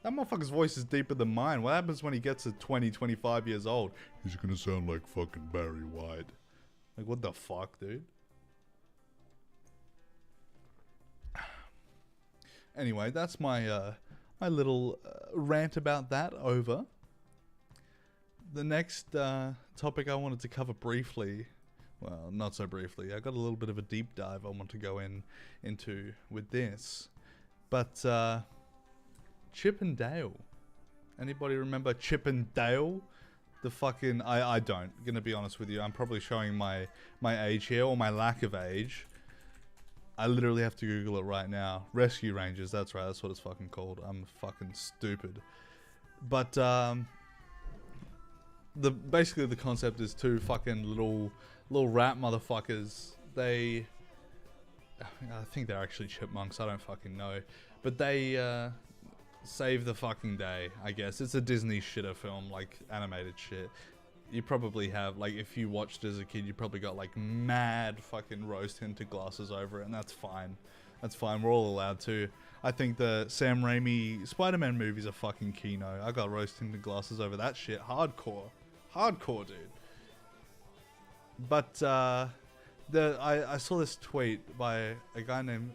That motherfucker's voice is deeper than mine. What happens when he gets to 20, 25 years old? He's gonna sound like fucking Barry White. Like, what the fuck, dude? Anyway, that's my my little rant about that over. The next topic I wanted to cover briefly, well, not so briefly. I got a little bit of a deep dive I want to go into with this. But Chip and Dale. Anybody remember Chip and Dale? The fucking, I don't, gonna be honest with you. I'm probably showing my age here, or my lack of age. I literally have to Google it right now. Rescue Rangers, that's right, that's what it's fucking called. I'm fucking stupid. But basically the concept is two fucking little rat motherfuckers. I think they're actually chipmunks, I don't fucking know. But they save the fucking day, I guess. It's a Disney shitter film, like animated shit. You probably have, like, if you watched as a kid, you probably got like mad fucking rose tinted glasses over it, and that's fine. That's fine, we're all allowed to. I think the Sam Raimi Spider-Man movies are fucking kino. I got rose tinted glasses over that shit. Hardcore. Hardcore, dude. But I saw this tweet by a guy named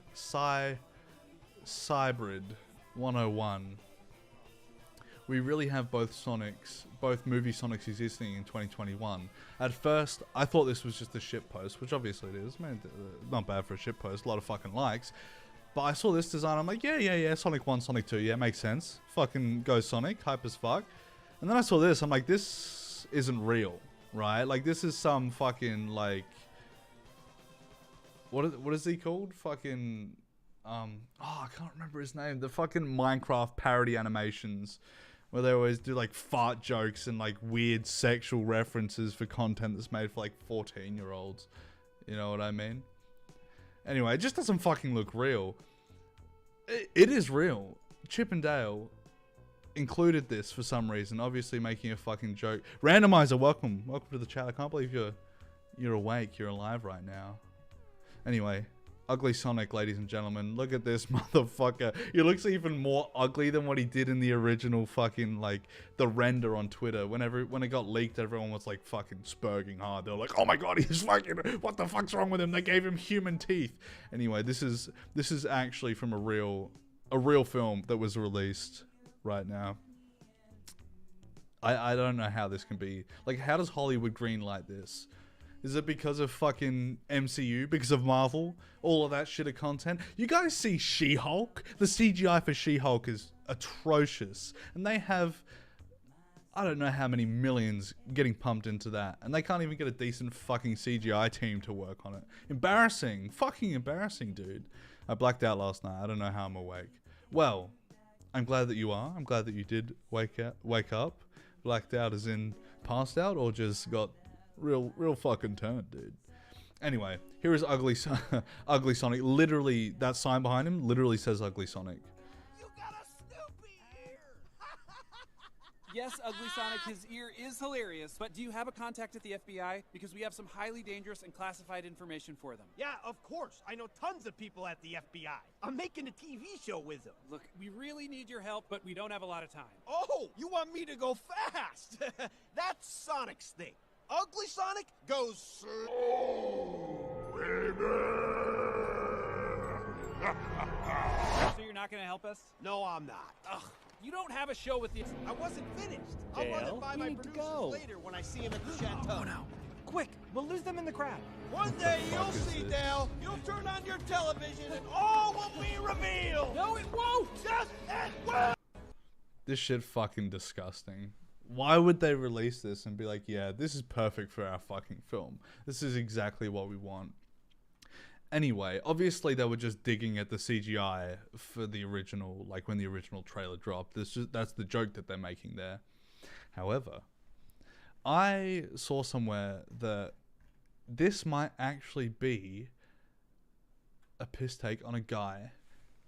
Cybrid 101. We really have both movie Sonics existing in 2021. At first, I thought this was just a shitpost, which obviously it is. Man, not bad for a shitpost, a lot of fucking likes. But I saw this design, I'm like, yeah, Sonic 1, Sonic 2, yeah, makes sense. Fucking go Sonic, hype as fuck. And then I saw this, I'm like, this isn't real, right? Like, this is some fucking, like, what is he called? Fucking, I can't remember his name. The fucking Minecraft parody animations where they always do like fart jokes and like weird sexual references for content that's made for like 14-year-olds. You know what I mean? Anyway, it just doesn't fucking look real. It is real. Chip and Dale included this for some reason, obviously making a fucking joke. Randomizer, welcome to the chat. I can't believe you're awake, you're alive right now. Anyway, Ugly Sonic, ladies and gentlemen, look at this motherfucker. He looks even more ugly than what he did in the original fucking, like, the render on Twitter. When it got leaked, everyone was like fucking spurging hard. They were like, oh my god, he's fucking, what the fuck's wrong with him? They gave him human teeth. Anyway, this is actually from a real film that was released right now. I don't know how this can be. Like, how does Hollywood greenlight this? Is it because of fucking MCU? Because of Marvel? All of that shit of content? You guys see She-Hulk? The CGI for She-Hulk is atrocious. And they have, I don't know how many millions getting pumped into that. And they can't even get a decent fucking CGI team to work on it. Embarrassing. Fucking embarrassing, dude. I blacked out last night. I don't know how I'm awake. Well, I'm glad that you are. I'm glad that you did wake up. Blacked out as in passed out or just got real fucking turned, dude. Anyway, here is Ugly Sonic. Literally, that sign behind him literally says Ugly Sonic. You got a Snoopy ear! Yes, Ugly Sonic, his ear is hilarious, but do you have a contact at the FBI? Because we have some highly dangerous and classified information for them. Yeah, of course. I know tons of people at the FBI. I'm making a TV show with them. Look, we really need your help, but we don't have a lot of time. Oh, you want me to go fast? That's Sonic's thing. Ugly Sonic goes slow, baby. So you're not going to help us? No, I'm not. Ugh, you don't have a show with the... I wasn't finished. I'll run it by my producers later when I see him at the chateau. Oh, no. Quick, we'll lose them in the crowd. One day you'll see, Dale. You'll turn on your television and all will be revealed. No, it won't. Yes, it will. This shit fucking disgusting. Why would they release this and be like, yeah, this is perfect for our fucking film. This is exactly what we want. Anyway, obviously they were just digging at the CGI for the original, like when the original trailer dropped. That's the joke that they're making there. However, I saw somewhere that this might actually be a piss take on a guy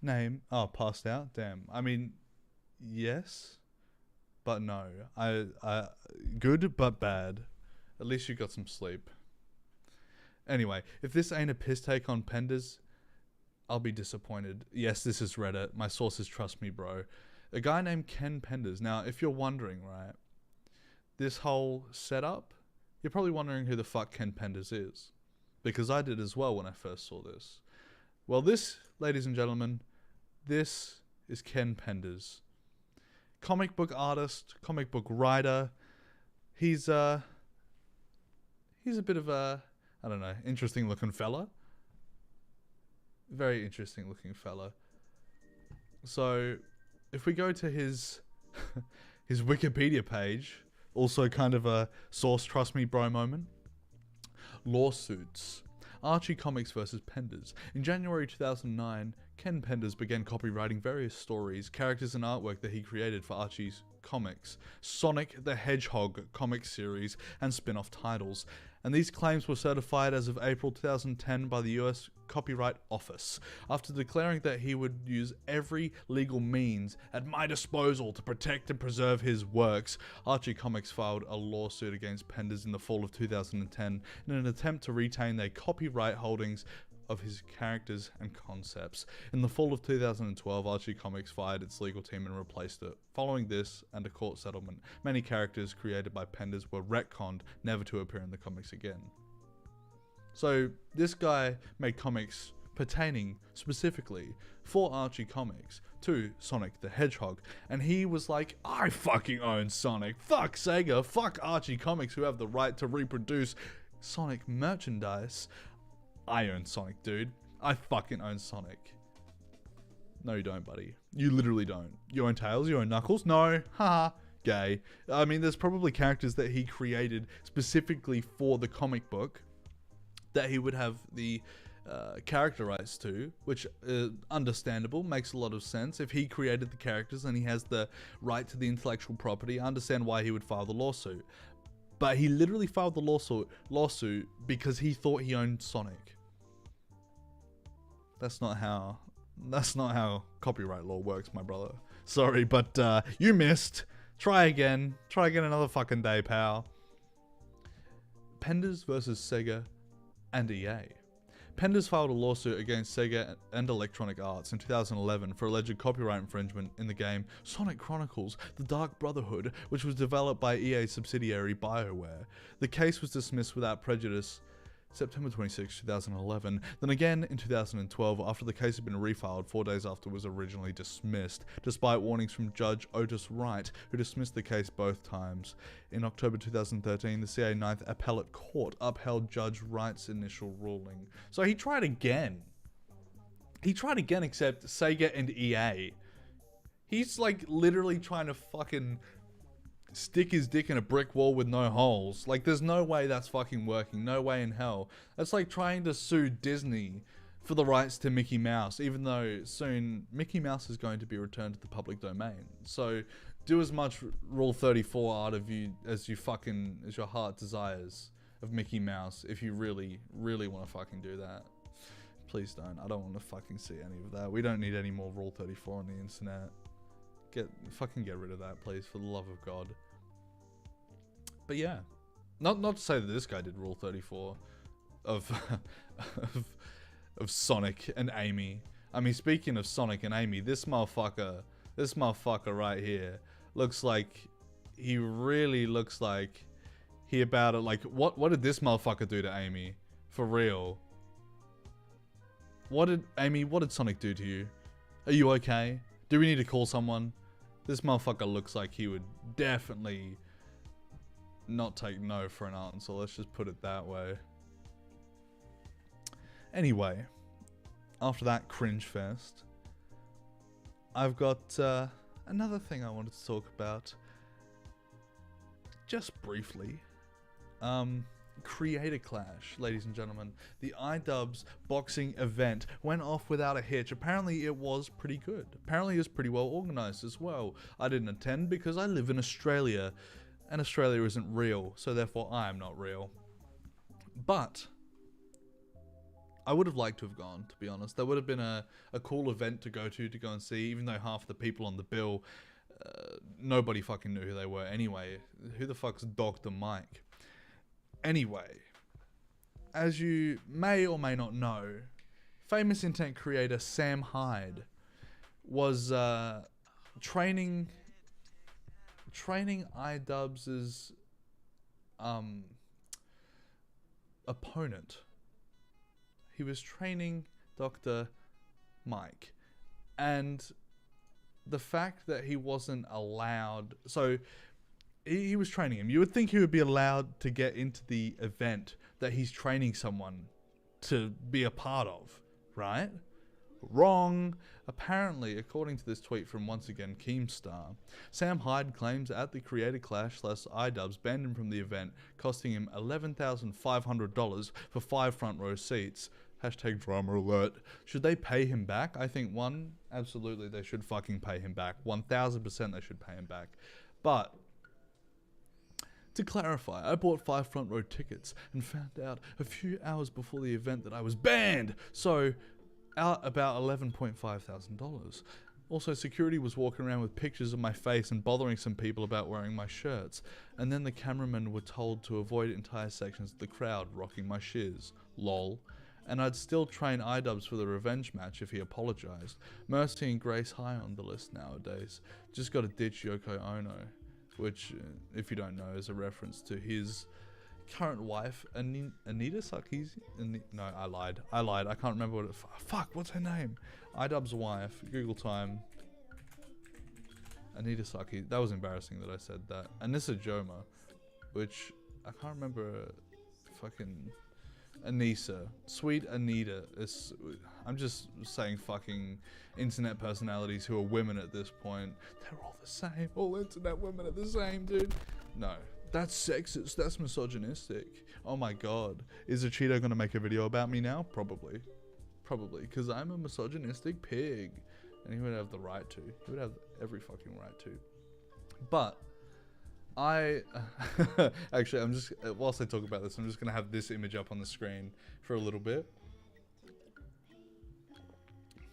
named... Oh, passed out? Damn. I mean, yes... But no, I good but bad. At least you got some sleep. Anyway, if this ain't a piss take on Penders, I'll be disappointed. Yes, this is Reddit. My sources trust me, bro. A guy named Ken Penders. Now, if you're wondering, right, this whole setup, you're probably wondering who the fuck Ken Penders is. Because I did as well when I first saw this. Well, this, ladies and gentlemen, this is Ken Penders. Comic book artist, comic book writer. He's a bit of a, I don't know, interesting looking fella. Very interesting looking fella. So, if we go to his his Wikipedia page, also kind of a source trust me bro moment. Lawsuits. Archie Comics versus Penders. In January 2009, Ken Penders began copywriting various stories, characters and artwork that he created for Archie's comics, Sonic the Hedgehog comic series, and spin-off titles. And these claims were certified as of April 2010 by the US Copyright Office. After declaring that he would use every legal means at my disposal to protect and preserve his works, Archie Comics filed a lawsuit against Penders in the fall of 2010 in an attempt to retain their copyright holdings of his characters and concepts. In the fall of 2012, Archie Comics fired its legal team and replaced it. Following this and a court settlement, many characters created by Penders were retconned, never to appear in the comics again. So this guy made comics pertaining specifically for Archie Comics to Sonic the Hedgehog, and he was like, I fucking own Sonic, fuck Sega, fuck Archie Comics who have the right to reproduce Sonic merchandise. I own Sonic, dude. I fucking own Sonic. No, you don't, buddy. You literally don't. You own Tails? You own Knuckles? No. Haha. Gay. I mean, there's probably characters that he created specifically for the comic book that he would have the character rights to, which understandable, makes a lot of sense. If he created the characters and he has the right to the intellectual property, I understand why he would file the lawsuit. But he literally filed the lawsuit because he thought he owned Sonic. That's not how copyright law works, my brother. Sorry, but you missed. Try again. Try again another fucking day, pal. Penders versus Sega and EA. Penders filed a lawsuit against Sega and Electronic Arts in 2011 for alleged copyright infringement in the game Sonic Chronicles: The Dark Brotherhood, which was developed by EA subsidiary BioWare. The case was dismissed without prejudice September 26, 2011, then again in 2012 after the case had been refiled 4 days after it was originally dismissed, despite warnings from Judge Otis Wright, who dismissed the case both times. In October 2013, the CA Ninth Appellate Court upheld Judge Wright's initial ruling. So he tried again. Except Sega and EA. He's like literally trying to fucking stick his dick in a brick wall with no holes. Like, there's no way that's fucking working. No way in hell. That's like trying to sue Disney for the rights to Mickey Mouse, even though soon Mickey Mouse is going to be returned to the public domain. So do as much Rule 34 out of you as your heart desires of Mickey Mouse, if you really, really want to fucking do that. Please don't. I don't want to fucking see any of that. We don't need any more Rule 34 on the internet. Get rid of that, please, for the love of God. But yeah, not to say that this guy did Rule 34 of Sonic and Amy. I mean, speaking of Sonic and Amy, this motherfucker right here looks like he about it. Like, what did this motherfucker do to Amy? For real? What did Sonic do to you? Are you okay? Do we need to call someone? This motherfucker looks like he would definitely not take no for an answer. Let's just put it that way. Anyway, after that cringe fest, I've got another thing I wanted to talk about. Just briefly. Creator Clash, ladies and gentlemen. The iDubbbz boxing event went off without a hitch. Apparently it was pretty good. Apparently it was pretty well organized as well. I didn't attend because I live in Australia, and Australia isn't real, so therefore I am not real. But I would have liked to have gone, to be honest. That would have been a cool event to go and see, even though half the people on the bill, nobody fucking knew who they were anyway. Who the fuck's Dr. Mike? Anyway, as you may or may not know, famous internet creator Sam Hyde was training iDubbbz's opponent. He was training Dr. Mike, and the fact that he wasn't allowed, so he was training him. You would think he would be allowed to get into the event that he's training someone to be a part of, right? Wrong. Apparently, according to this tweet from, once again, Keemstar, Sam Hyde claims at the Creator Clash / iDubbbz banned him from the event, costing him $11,500 for 5 front row seats. Hashtag drama alert. Should they pay him back? I think absolutely they should fucking pay him back. 1000% they should pay him back. But to clarify, I bought 5 front row tickets and found out a few hours before the event that I was banned. So, out about $11,500. Also, security was walking around with pictures of my face and bothering some people about wearing my shirts. And then the cameramen were told to avoid entire sections of the crowd rocking my shiz. Lol. And I'd still train iDubbbz for the revenge match if he apologized. Mercy and Grace high on the list nowadays. Just gotta ditch Yoko Ono. Which, if you don't know, is a reference to his current wife, Anita Sarkeesian? No, I lied. I can't remember what it... Fuck, what's her name? iDubbbz's wife. Google time. Anita Sarkeesian. That was embarrassing that I said that. Anissa Joma, which I can't remember. Fucking Anissa. Sweet Anita. I'm just saying fucking internet personalities who are women at this point. They're all the same. All internet women are the same, dude. No. That's sexist. That's misogynistic. Oh my god. Is a Cheeto gonna make a video about me now? Probably. Probably, because I'm a misogynistic pig. And he would have the right to. He would have every fucking right to. But, actually, I'm just, whilst I talk about this, I'm just gonna have this image up on the screen for a little bit.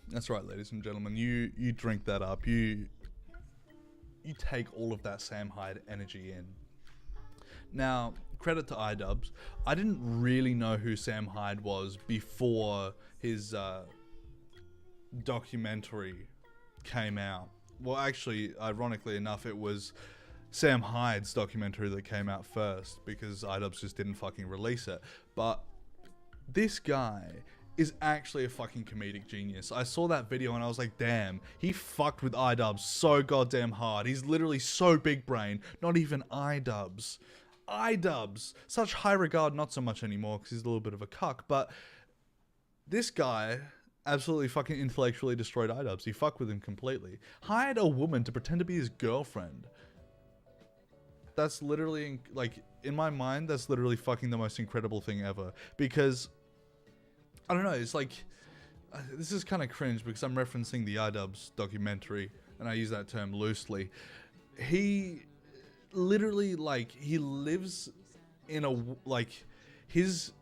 That's right, ladies and gentlemen. You drink that up. You take all of that Sam Hyde energy in. Now, credit to iDubbbz. I didn't really know who Sam Hyde was before his documentary came out. Well, actually, ironically enough, it was Sam Hyde's documentary that came out first because iDubbbz just didn't fucking release it. But this guy is actually a fucking comedic genius. I saw that video and I was like, damn, he fucked with iDubbbz so goddamn hard. He's literally so big brain, not even iDubbbz. iDubbbz, such high regard, not so much anymore because he's a little bit of a cuck, but this guy absolutely fucking intellectually destroyed iDubbbz. He fucked with him completely. Hired a woman to pretend to be his girlfriend. That's literally, like, in my mind, that's literally fucking the most incredible thing ever. Because, I don't know, it's like, this is kind of cringe because I'm referencing the iDubbbz documentary, and I use that term loosely. He literally, like, he lives in a, like, his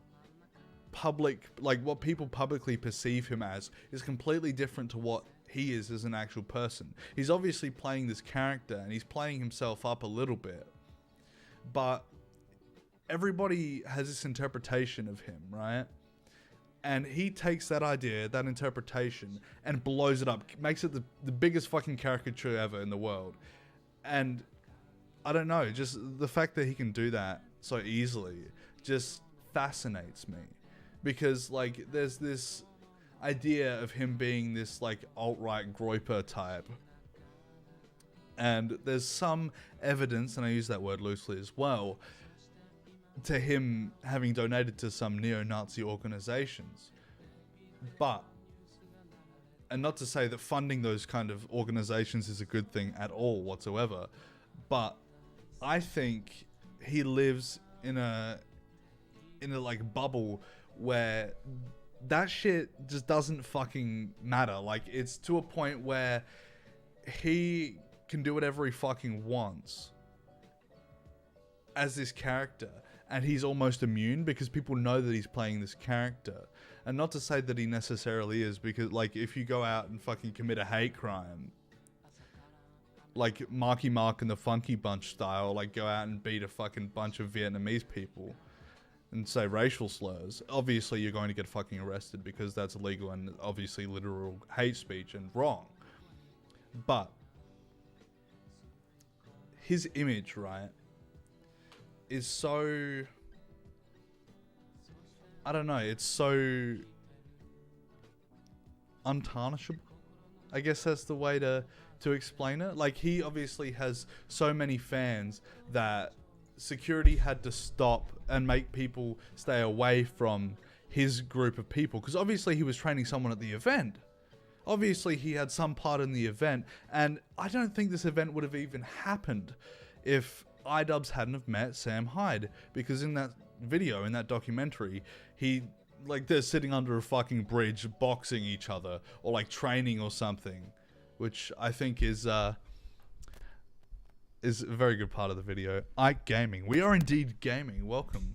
public, like, what people publicly perceive him as is completely different to what he is as an actual person. He's obviously playing this character, and he's playing himself up a little bit. But everybody has this interpretation of him, right? And he takes that idea, that interpretation, and blows it up. Makes it the biggest fucking caricature ever in the world. And I don't know, just the fact that he can do that so easily just fascinates me. Because, like, there's this idea of him being this, like, alt-right groiper type. And there's some evidence, and I use that word loosely as well, to him having donated to some neo-Nazi organizations. But, and not to say that funding those kind of organizations is a good thing at all whatsoever, but I think he lives in a like bubble where that shit just doesn't fucking matter. Like, it's to a point where he can do whatever he fucking wants as this character, and he's almost immune because people know that he's playing this character. And not to say that he necessarily is, because, like, if you go out and fucking commit a hate crime, like Marky Mark and the Funky Bunch style, like go out and beat a fucking bunch of Vietnamese people and say racial slurs, obviously you're going to get fucking arrested because that's illegal and obviously literal hate speech and wrong. But his image, right, is so, I don't know, it's so untarnishable. I guess that's the way to explain it. Like, he obviously has so many fans that security had to stop and make people stay away from his group of people, because obviously he was training someone at the event. Obviously he had some part in the event, and I don't think this event would have even happened if iDubbbz hadn't have met Sam Hyde, because in that video, in that documentary, he, like, they're sitting under a fucking bridge boxing each other, or like training or something, which I think is a very good part of the video. Ike Gaming, we are indeed gaming. Welcome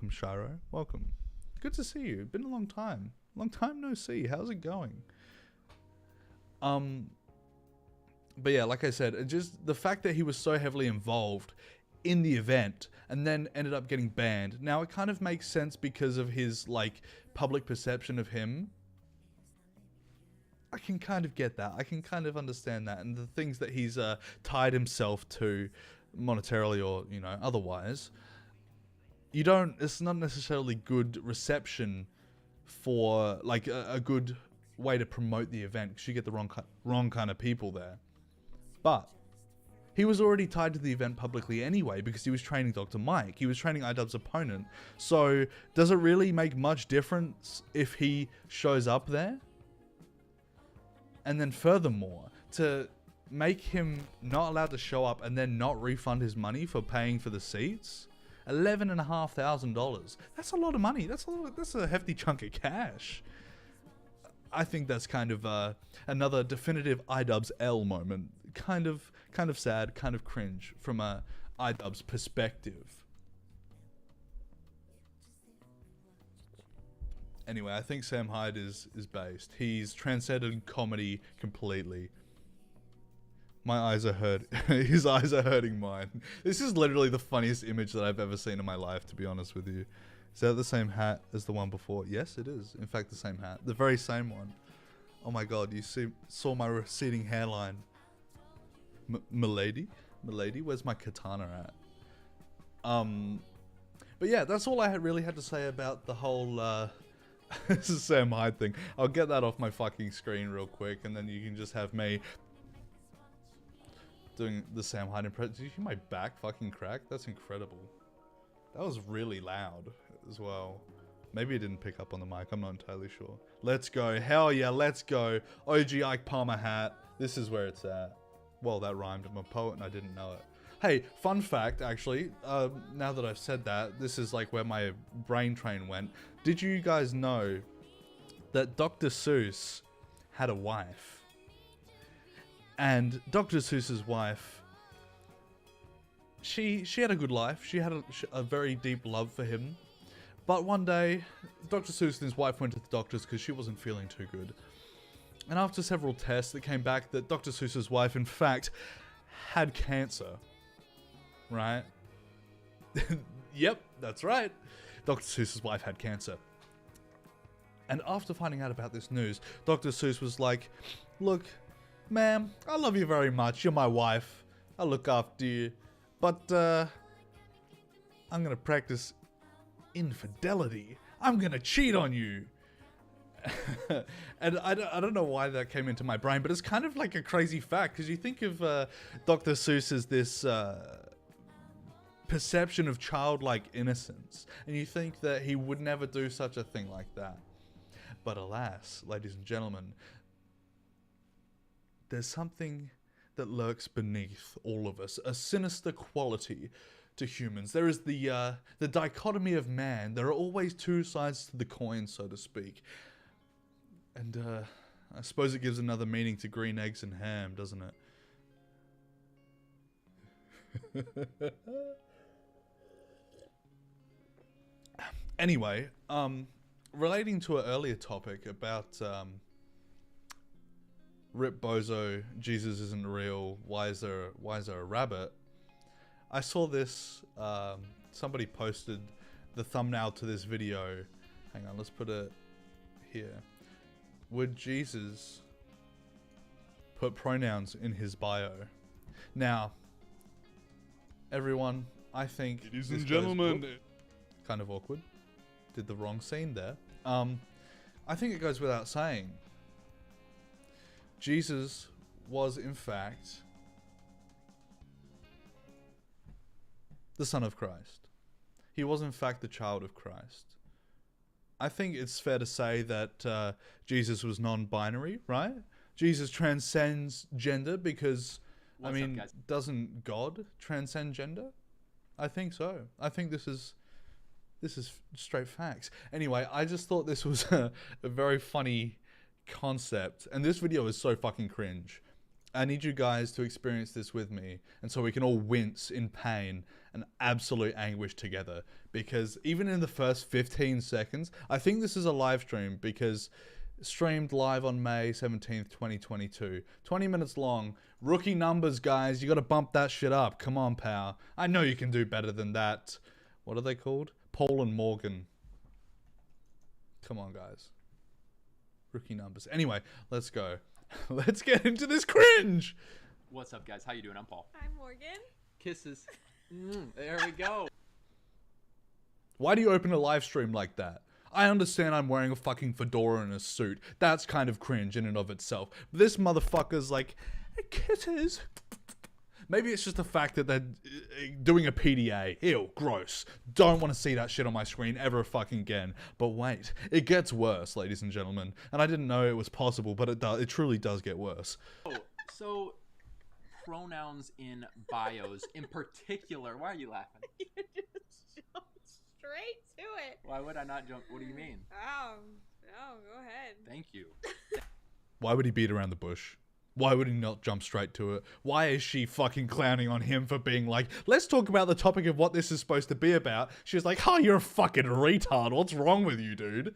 Shiro, welcome. Good to see you. Been a long time no see. How's it going? But yeah, like I said, just the fact that he was so heavily involved in the event and then ended up getting banned. Now, it kind of makes sense because of his, like, public perception of him. I can kind of get that. I can kind of understand that. And the things that he's tied himself to monetarily or, you know, otherwise. It's not necessarily good reception for, like, a good way to promote the event, because you get the wrong kind of people there. But he was already tied to the event publicly anyway, because he was training Dr. Mike. He was training iDubbbz's opponent. So does it really make much difference if he shows up there? And then furthermore, to make him not allowed to show up and then not refund his money for paying for the seats, $11,500. That's a lot of money. That's a hefty chunk of cash. I think that's kind of another definitive iDubbbz L moment. Kind of sad, kind of cringe from a iDubbbz perspective. Anyway, I think Sam Hyde is based. He's transcended comedy completely. My eyes are hurt. His eyes are hurting mine. This is literally the funniest image that I've ever seen in my life, to be honest with you. Is that the same hat as the one before? Yes, it is. In fact, the same hat. The very same one. Oh my god, you saw my receding hairline. Milady? Milady? Where's my katana at? But yeah, that's all I really had to say about the whole, this is Sam Hyde thing. I'll get that off my fucking screen real quick, and then you can just have me doing the Sam Hyde impression. Did you hear my back fucking crack? That's incredible. That was really loud as well. Maybe it didn't pick up on the mic. I'm not entirely sure. Let's go. Hell yeah, let's go. OG Ike Palmer hat. This is where it's at. Well, that rhymed. I'm a poet and I didn't know it. Hey, fun fact, actually. Now that I've said that, this is like where my brain train went. Did you guys know that Dr. Seuss had a wife? And Dr. Seuss's wife, she had a good life. She had a very deep love for him. But one day, Dr. Seuss and his wife went to the doctors because she wasn't feeling too good. And after several tests, it came back that Dr. Seuss's wife, in fact, had cancer. Right? Yep, that's right. Dr. Seuss's wife had cancer. And after finding out about this news, Dr. Seuss was like, look, ma'am, I love you very much. You're my wife. I'll look after you. But, I'm gonna practice infidelity. I'm gonna cheat on you. And I don't know why that came into my brain, but it's kind of like a crazy fact, because you think of Dr. Seuss as this perception of childlike innocence, and you think that he would never do such a thing like that. But alas, ladies and gentlemen, there's something that lurks beneath all of us, a sinister quality to humans. There is the dichotomy of man. There are always two sides to the coin, so to speak. And I suppose it gives another meaning to green eggs and ham, doesn't it? Anyway, relating to an earlier topic about Rip Bozo, Jesus isn't real, why is there a rabbit? I saw this, somebody posted the thumbnail to this video. Hang on, let's put it here. Would Jesus put pronouns in his bio? Now, everyone, I think... Ladies and gentlemen... Kind of awkward. Did the wrong scene there. I think it goes without saying. Jesus was, in fact, the Son of Christ. He was, in fact, the child of Christ. I think it's fair to say that Jesus was non-binary, right? Jesus transcends gender because, doesn't God transcend gender? I think so. I think this is straight facts. Anyway, I just thought this was a very funny concept, and this video is so fucking cringe. I need you guys to experience this with me, and so we can all wince in pain and absolute anguish together, because even in the first 15 seconds, I think this is a live stream, because streamed live on May 17th, 2022. 20 minutes long. Rookie numbers, guys. You gotta bump that shit up. Come on, pal. I know you can do better than that. What are they called? Paul and Morgan. Come on, guys. Rookie numbers. Anyway, let's go. Let's get into this cringe. What's up, guys? How you doing? I'm Paul. Hi, Morgan. Kisses. There we go. Why do you open a live stream like that? I understand I'm wearing a fucking fedora and a suit. That's kind of cringe in and of itself. But this motherfucker's like, hey, kisses. Maybe it's just the fact that they're doing a PDA. Ew, gross. Don't want to see that shit on my screen ever fucking again. But wait, it gets worse, ladies and gentlemen. And I didn't know it was possible, but it does. It truly does get worse. Oh, so pronouns in bios, in particular. Why are you laughing? You're just straight to it. Why would I not jump? What do you mean? Oh, no, go ahead. Thank you. Why would he beat around the bush? Why would he not jump straight to it? Why is she fucking clowning on him for being like, let's talk about the topic of what this is supposed to be about? She's like, oh, you're a fucking retard. What's wrong with you, dude?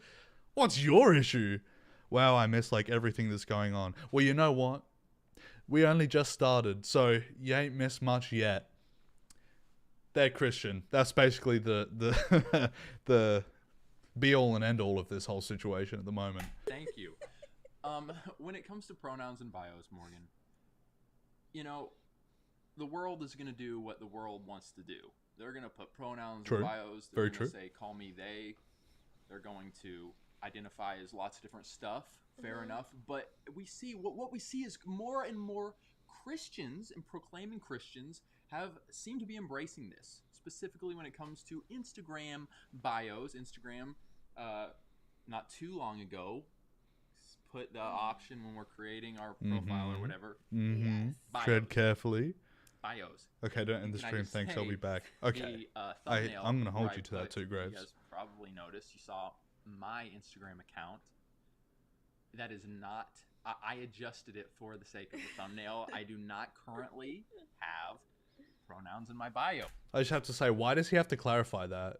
What's your issue? Wow, I miss like everything that's going on. Well, you know what? We only just started, so you ain't missed much yet. They're Christian. That's basically the the be all and end all of this whole situation at the moment. Thank you. When it comes to pronouns and bios, Morgan, you know, the world is going to do what the world wants to do. They're going to put pronouns True. and bios. They're Very going true. to say, call me they. They're going to identify as lots of different stuff. Fair enough. But we see, what we see is more and more Christians and proclaiming Christians seem to be embracing this, specifically when it comes to Instagram bios. Instagram, not too long ago, put the option when we're creating our profile or whatever. Yes. Bios. Tread carefully. Bios. Okay, don't end the Can I stream. just Thanks, I'll say be back. Okay. The, thumbnail I'm going to hold where you I to that put, too, Graves. You guys probably noticed, you saw my Instagram account. That is not, I adjusted it for the sake of the thumbnail. I do not currently have pronouns in my bio. I just have to say, why does he have to clarify that?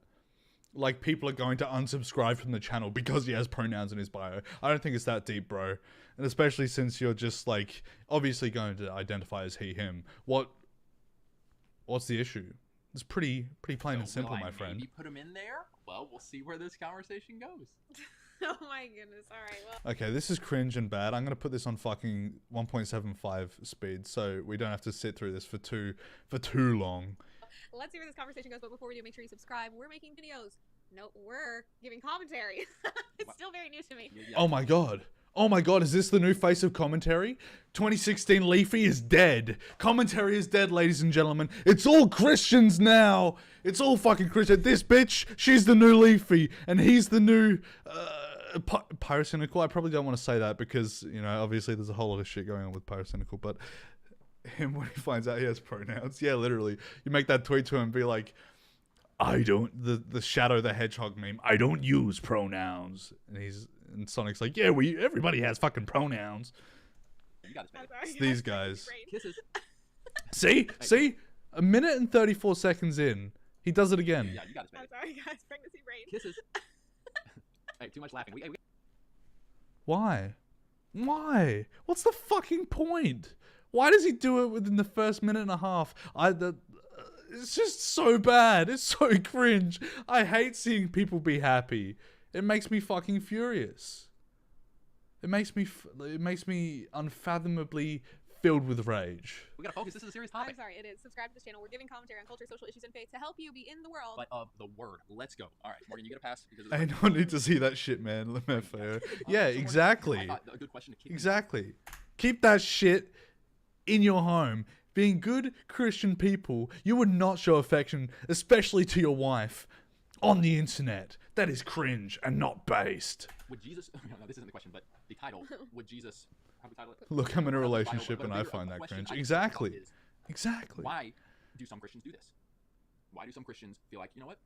Like, people are going to unsubscribe from the channel because he has pronouns in his bio. I don't think it's that deep, bro. And especially since you're just, like, obviously going to identify as he, him. What's the issue? It's pretty plain and simple, my friend. Maybe put him in there? Well, we'll see where this conversation goes. Oh my goodness. All right. Well. Okay, this is cringe and bad. I'm going to put this on fucking 1.75 speed so we don't have to sit through this for too long. Let's see where this conversation goes, but before we do, make sure you subscribe. We're making videos. No, we're giving commentary. It's still very new to me. Oh my god. Oh my god, is this the new face of commentary? 2016 Leafy is dead. Commentary is dead, ladies and gentlemen. It's all Christians now. It's all fucking Christian. This bitch, she's the new Leafy, and he's the new Pyrocynical. I probably don't want to say that because, you know, obviously there's a whole lot of shit going on with Pyrocynical, but him when he finds out he has pronouns, yeah, literally. You make that tweet to him and be like, I don't, the Shadow the Hedgehog meme, I don't use pronouns. And Sonic's like, yeah, everybody has fucking pronouns. You got It's these guys. Kisses. See? A minute and 34 seconds in, he does it again. Yeah, you got I'm sorry, guys. Pregnancy brain. Kisses. Hey, too much laughing. Why? What's the fucking point? Why does he do it within the first minute and a half? It's just so bad. It's so cringe. I hate seeing people be happy. It makes me fucking furious. It makes me unfathomably filled with rage. We gotta focus. This is a serious topic. I'm sorry, it is. Subscribe to this channel. We're giving commentary on culture, social issues, and faith to help you be in the world. But of the word. Let's go. All right, Morgan, you get a pass because I don't need to see that shit, man. Yeah, exactly. I thought a good question to kick Exactly. Keep that shit in your home. Being good Christian people, you would not show affection, especially to your wife, on the internet. That is cringe and not based. Would Jesus? No, this isn't the question, but the title. Would Jesus? How do we title it? Look, I'm in a Bible, relationship but and a I bigger find that question cringe. I think Exactly. is, Exactly. Why do some Christians do this? Why do some Christians feel like, you know what?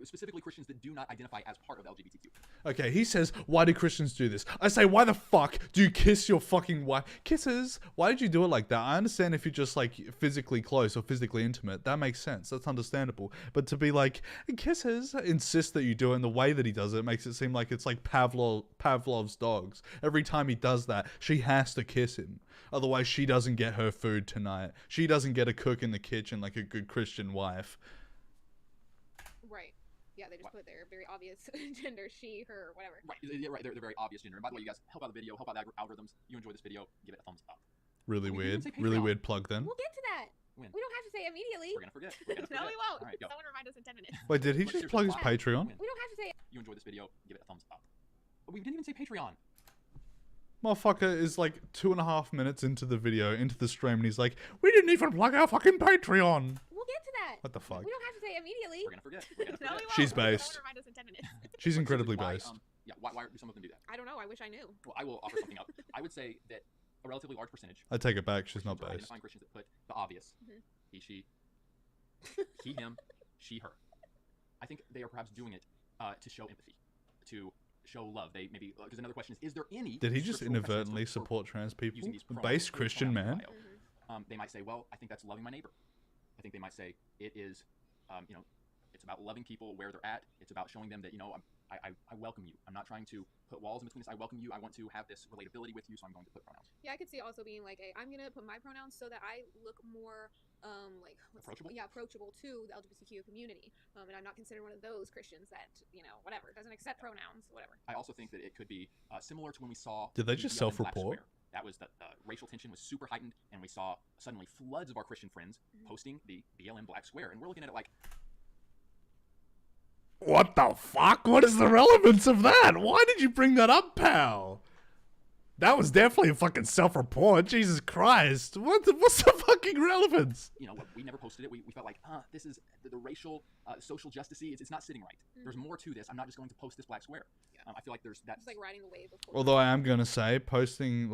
Specifically Christians that do not identify as part of LGBTQ. Okay, he says, why do Christians do this? I say, why the fuck do you kiss your fucking wife? Kisses? Why did you do it like that? I understand if you're just like physically close or physically intimate. That makes sense. That's understandable. But to be like, kisses, insist that you do it in the way that he does it makes it seem like it's like Pavlov's dogs. Every time he does that, she has to kiss him. Otherwise, she doesn't get her food tonight. She doesn't get a cook in the kitchen like a good Christian wife. Right. Yeah, they just put their very obvious gender, she, her, whatever. Right. Yeah, right. They're very obvious gender. And by the way, you guys, help out the video, help out the algorithms. You enjoy this video, give it a thumbs up. Really We weird. didn't say Really Patreon. weird plug then. We'll get to that. When? We don't have to say immediately. We're gonna forget. No, we won't. All right, go. Someone remind us in 10 minutes. Wait, did he Let's just seriously plug his plug. Patreon? When? We don't have to say You enjoy this video, give it a thumbs up. We didn't even say Patreon. Motherfucker is like 2.5 minutes into the video, into the stream, and he's like, we didn't even plug our fucking Patreon. We'll get to that. What the fuck? We don't have to say immediately. We're gonna forget. We're gonna No, forget. we won't. She's based. Someone remind us in 10 minutes. She's incredibly Why, based. yeah, why do some of them do that? I don't know. I wish I knew. Well, I will offer something up. I would say that a relatively large percentage. I take it back. She's not Christians are based. identifying Christians that put the obvious. Mhm. He, she, he, him, she, her. I think they are perhaps doing it to show empathy, to show love. They maybe because another question is there any? Did he just scriptural precedence inadvertently for support trans people? using these A pronouns base or Christian pronouns in man. the bio? They might say, well, I think that's loving my neighbor. I think they might say it is, it's about loving people where they're at. It's about showing them that I welcome you. I'm not trying to put walls in between us. I welcome you. I want to have this relatability with you, so I'm going to put pronouns. Yeah, I could see it also being like, I'm gonna put my pronouns so that I look more approachable. Yeah, approachable to the LGBTQ community. And I'm not considered one of those Christians that whatever doesn't accept pronouns, whatever. I also think that it could be similar to when we saw. Did they just BLM Black self-report? Square. That was the racial tension was super heightened, and we saw suddenly floods of our Christian friends posting the BLM Black Square, and we're looking at it like, what the fuck? What is the relevance of that? Why did you bring that up, pal? That was definitely a fucking self-report. Jesus Christ. What's the fucking relevance? We never posted it. We felt like, this is the racial, social justice-y. It's not sitting right. There's more to this. I'm not just going to post this black square. I feel like that's just like riding the wave. Although I am going to say, posting,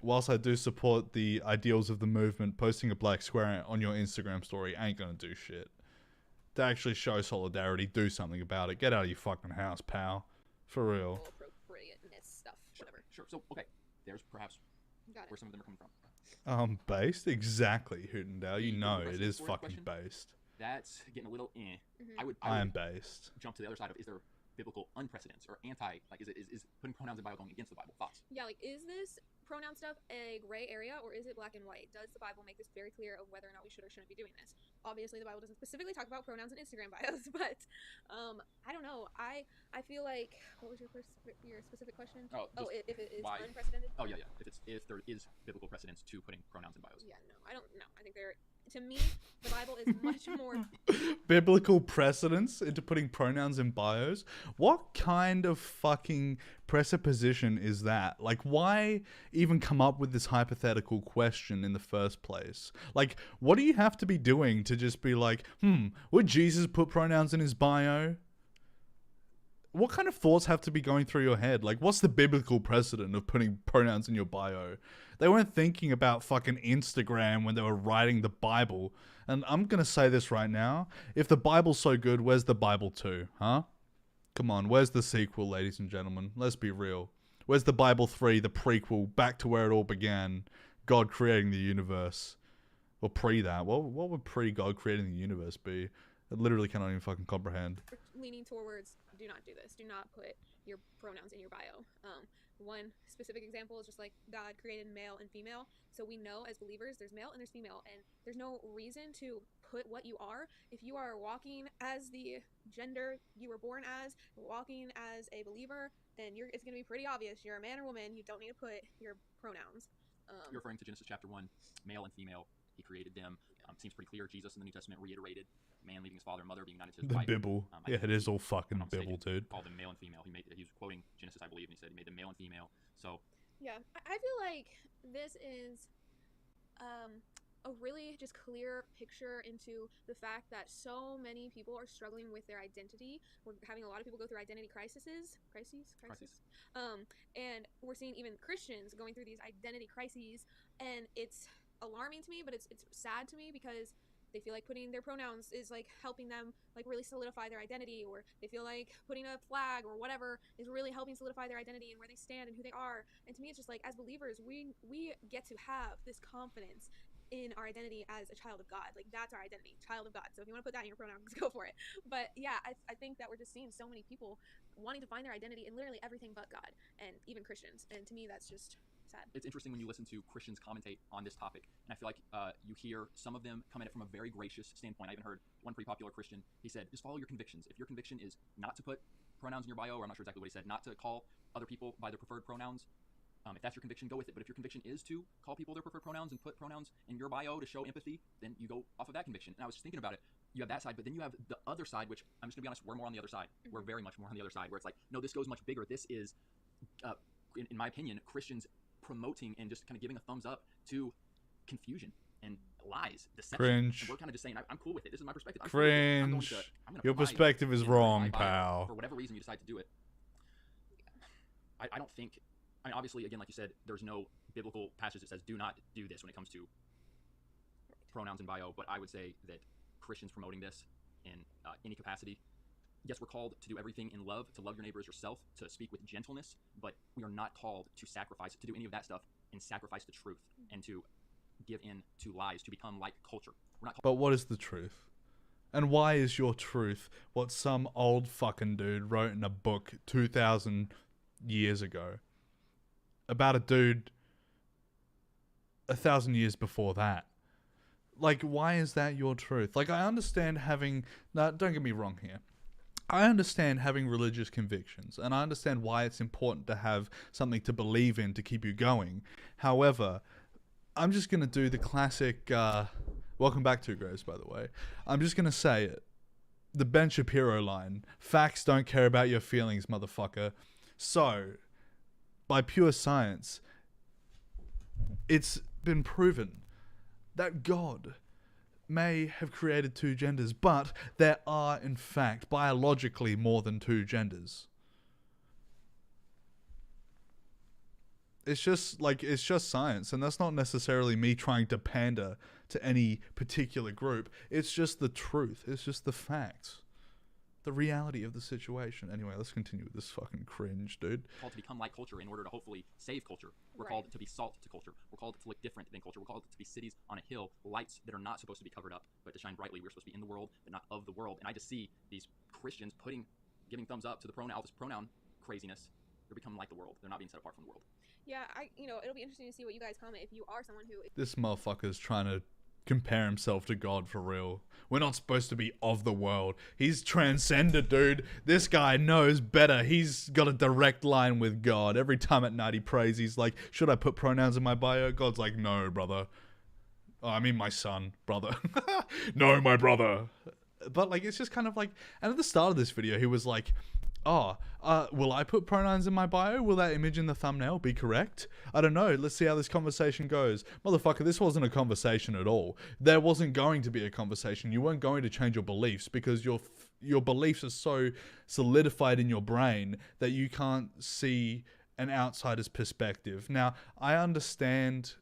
whilst I do support the ideals of the movement, posting a black square on your Instagram story ain't going to do shit. To actually show solidarity, do something about it. Get out of your fucking house, pal. For real. Appropriateness stuff, whatever. Sure. So, okay, there's perhaps where some of them are coming from. Based? Exactly, Hootendale. You know it is fucking based. That's getting a little I am based. Jump to the other side of, is there biblical unprecedents or anti, is putting pronouns in the Bible going against the Bible? Thoughts? Yeah, is this pronoun stuff a gray area, or is it black and white? Does the Bible make this very clear of whether or not we should or shouldn't be doing this? Obviously, the Bible doesn't specifically talk about pronouns in Instagram bios, but I don't know. I feel like, what was your specific question? If it is unprecedented? Oh, yeah. If there is biblical precedence to putting pronouns in bios. Yeah, no, I don't know. I think to me, the Bible is much more... Biblical precedence into putting pronouns in bios? What kind of fucking presupposition is that? Why even come up with this hypothetical question in the first place? What do you have to be doing to just be like, would Jesus put pronouns in his bio? What kind of thoughts have to be going through your head? What's the biblical precedent of putting pronouns in your bio? They weren't thinking about fucking Instagram when they were writing the Bible. And I'm going to say this right now. If the Bible's so good, where's the Bible 2, huh? Come on, where's the sequel, ladies and gentlemen? Let's be real. Where's the Bible 3, the prequel, back to where it all began? God creating the universe. Or pre that. What would pre-God creating the universe be? I literally cannot even fucking comprehend. Leaning towards, do not do this. Do not put your pronouns in your bio. One specific example is just like God created male and female. So we know as believers there's male and there's female, and there's no reason to put what you are. If you are walking as the gender you were born as, walking as a believer, then it's going to be pretty obvious. You're a man or woman. You don't need to put your pronouns. You're referring to Genesis chapter 1, male and female. He created them. Seems pretty clear. Jesus in the New Testament reiterated man leaving his father and mother, being united to his wife. The Bible. Yeah, it is all fucking Bible, dude. Called them male and female. He was quoting Genesis, I believe, and he said he made them male and female. So yeah, I feel like this is a really just clear picture into the fact that so many people are struggling with their identity. We're having a lot of people go through identity crises. And we're seeing even Christians going through these identity crises, and it's alarming to me, but it's sad to me because they feel like putting their pronouns is helping them really solidify their identity, or they feel like putting a flag or whatever is really helping solidify their identity and where they stand and who they are. And to me, it's just as believers, we get to have this confidence in our identity as a child of God. That's our identity, child of God. So if you want to put that in your pronouns, go for it. But yeah, I think that we're just seeing so many people wanting to find their identity in literally everything but God, and even Christians. And to me, that's just sad. It's interesting when you listen to Christians commentate on this topic, and I feel like you hear some of them come at it from a very gracious standpoint. I even heard one pretty popular Christian. He said, just follow your convictions. If your conviction is not to put pronouns in your bio, or I'm not sure exactly what he said, not to call other people by their preferred pronouns, if that's your conviction, go with it. But if your conviction is to call people their preferred pronouns and put pronouns in your bio to show empathy, then you go off of that conviction. And I was just thinking about it. You have that side, but then you have the other side, which I'm just going to be honest, we're more on the other side. We're very much more on the other side, where it's no, this goes much bigger. This is, in my opinion, Christians promoting and just kind of giving a thumbs up to confusion and lies, deception. Cringe. And we're kind of just saying, I'm cool with it. This is my perspective. Cringe. Your perspective is wrong, pal. For whatever reason you decide to do it. I don't think, obviously, again, like you said, there's no biblical passage that says do not do this when it comes to pronouns in bio, but I would say that Christians promoting this in any capacity. Yes, we're called to do everything in love, to love your neighbor as yourself, to speak with gentleness, but we are not called to sacrifice, to do any of that stuff and sacrifice the truth and to give in to lies, to become like culture. We're not. But what is the truth? And why is your truth what some old fucking dude wrote in a book 2,000 years ago about a dude 1,000 years before that? Like, why is that your truth? Like, I understand having... No, don't get me wrong here. I understand having religious convictions, and I understand why it's important to have something to believe in to keep you going. However, I'm just going to do the classic... welcome back, Two Graves, by the way. I'm just going to say it. The Ben Shapiro line. Facts don't care about your feelings, motherfucker. So, by pure science, it's been proven that God may have created two genders, but there are, in fact, biologically more than two genders. It's just science, and that's not necessarily me trying to pander to any particular group. It's just the truth. It's just the facts. The reality of the situation. Anyway, let's continue with this fucking cringe, dude. We're called to become like culture in order to hopefully save culture. We're called to be salt to culture. We're called to look different than culture. We're called to be cities on a hill, lights that are not supposed to be covered up, but to shine brightly. We're supposed to be in the world, but not of the world. And I just see these Christians giving thumbs up to the pronoun craziness. They're becoming like the world. They're not being set apart from the world. Yeah, it'll be interesting to see what you guys comment if you are someone who... This motherfucker's trying to compare himself to God for real. We're not supposed to be of the world. He's transcended, dude. This guy knows better. He's got a direct line with God. Every time at night he prays, he's like, should I put pronouns in my bio? God's like, no, brother. Oh, I mean my son, brother. No, my brother. But like, it's just kind of like, and at the start of this video, he was like, will I put pronouns in my bio? Will that image in the thumbnail be correct? I don't know. Let's see how this conversation goes. Motherfucker, this wasn't a conversation at all. There wasn't going to be a conversation. You weren't going to change your beliefs because your beliefs are so solidified in your brain that you can't see an outsider's perspective. Now, I understand...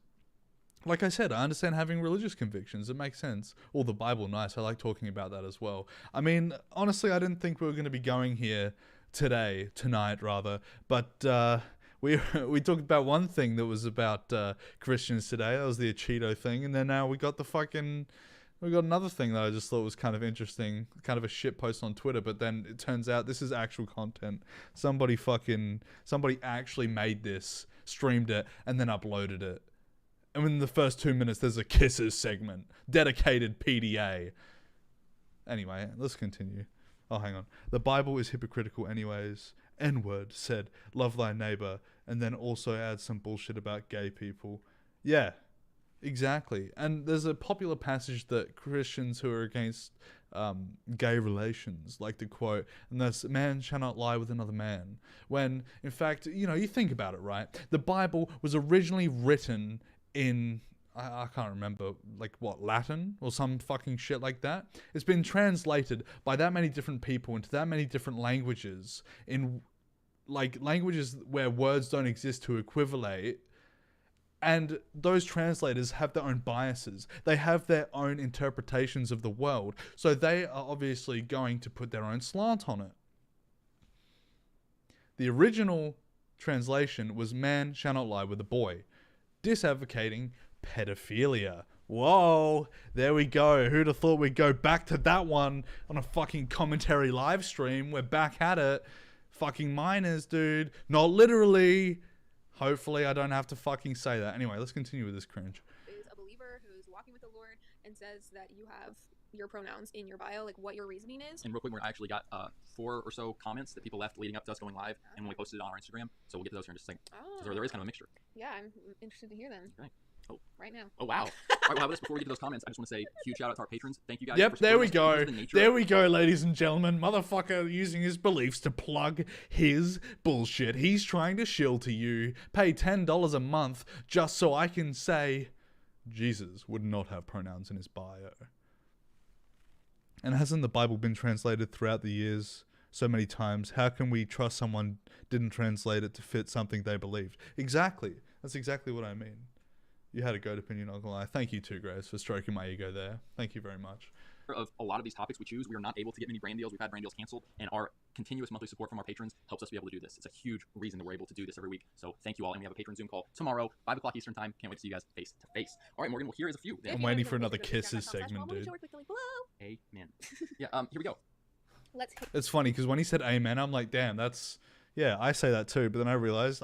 Like I said, I understand having religious convictions. It makes sense. Or the Bible, nice. I like talking about that as well. I mean, honestly, I didn't think we were going to be going here tonight, but we talked about one thing that was about Christians today. That was the Cheeto thing, and then now we got another thing that I just thought was kind of interesting, kind of a shit post on Twitter, but then it turns out this is actual content. Somebody actually made this, streamed it, and then uploaded it. And in the first 2 minutes, there's a Kisses segment. Dedicated PDA. Anyway, let's continue. Oh, hang on. The Bible is hypocritical anyways. N-word said, love thy neighbor, and then also add some bullshit about gay people. Yeah, exactly. And there's a popular passage that Christians who are against gay relations like to quote, and that's, man shall not lie with another man. When, in fact, you think about it, right? The Bible was originally written in, I can't remember, like what, Latin or some fucking shit like that. It's been translated by that many different people into that many different languages, in like languages where words don't exist to equivalate. And those translators have their own biases. They have their own interpretations of the world. So they are obviously going to put their own slant on it. The original translation was man shall not lie with a boy, disadvocating pedophilia. Whoa, there we go. Who'd have thought we'd go back to that one on a fucking commentary live stream? We're back at it. Fucking minors, dude. Not literally. Hopefully I don't have to fucking say that. Anyway, let's continue with this cringe. Is a believer who's walking with the Lord and says that you have your pronouns in your bio, like what your reasoning is. And real quick, I actually got 4 or so comments that people left leading up to us going live, and when we posted it on our Instagram, so we'll get to those here in just a second. So there is kind of a mixture. Yeah, I'm interested to hear them. Okay. Oh. Right now. Oh, wow. All right, well, before we get to those comments, I just want to say huge shout out to our patrons. Thank you guys. Yep, for there we supporting go. us. There we go, ladies and gentlemen. Motherfucker using his beliefs to plug his bullshit. He's trying to shill to you. Pay $10 a month just so I can say Jesus would not have pronouns in his bio. And hasn't the Bible been translated throughout the years so many times? How can we trust someone didn't translate it to fit something they believed? Exactly. That's exactly what I mean. You had a goat opinion, not gonna lie. Thank you too, Grace, for stroking my ego there. Thank you very much. of a lot of these topics we choose, we are not able to get many brand deals. We've had brand deals canceled, and our continuous monthly support from our patrons helps us be able to do this. It's a huge reason that we're able to do this every week. So thank you all, and we have a patron Zoom call tomorrow, 5 o'clock Eastern time. Can't wait to see you guys face to face. All right, Morgan. Well, here is a few. I'm waiting for another kisses segment, dude. Amen. Yeah. Here we go. Let's hit. It's funny because when he said amen, I'm like, damn, yeah, I say that too. But then I realized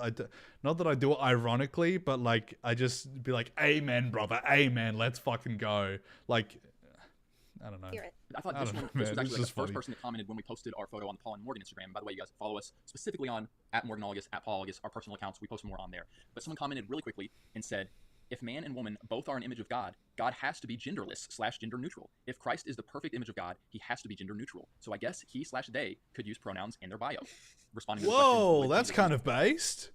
not that I do it ironically, but like I just be like, amen, brother, amen, let's fucking go. Like, I don't know. I thought this was actually like the first person that commented when we posted our photo on the Paul and Morgan Instagram. By the way, you guys follow us specifically on @MorganAugus, @PaulAugus, our personal accounts. We post more on there. But someone commented really quickly and said, if man and woman both are an image of God, God has to be genderless/gender neutral. If Christ is the perfect image of God, he has to be gender neutral. So I guess he/they could use pronouns in their bio. Responding to the question, that's kind of based.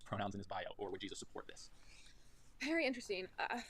Pronouns in his bio, or would Jesus support this? Very interesting. I'm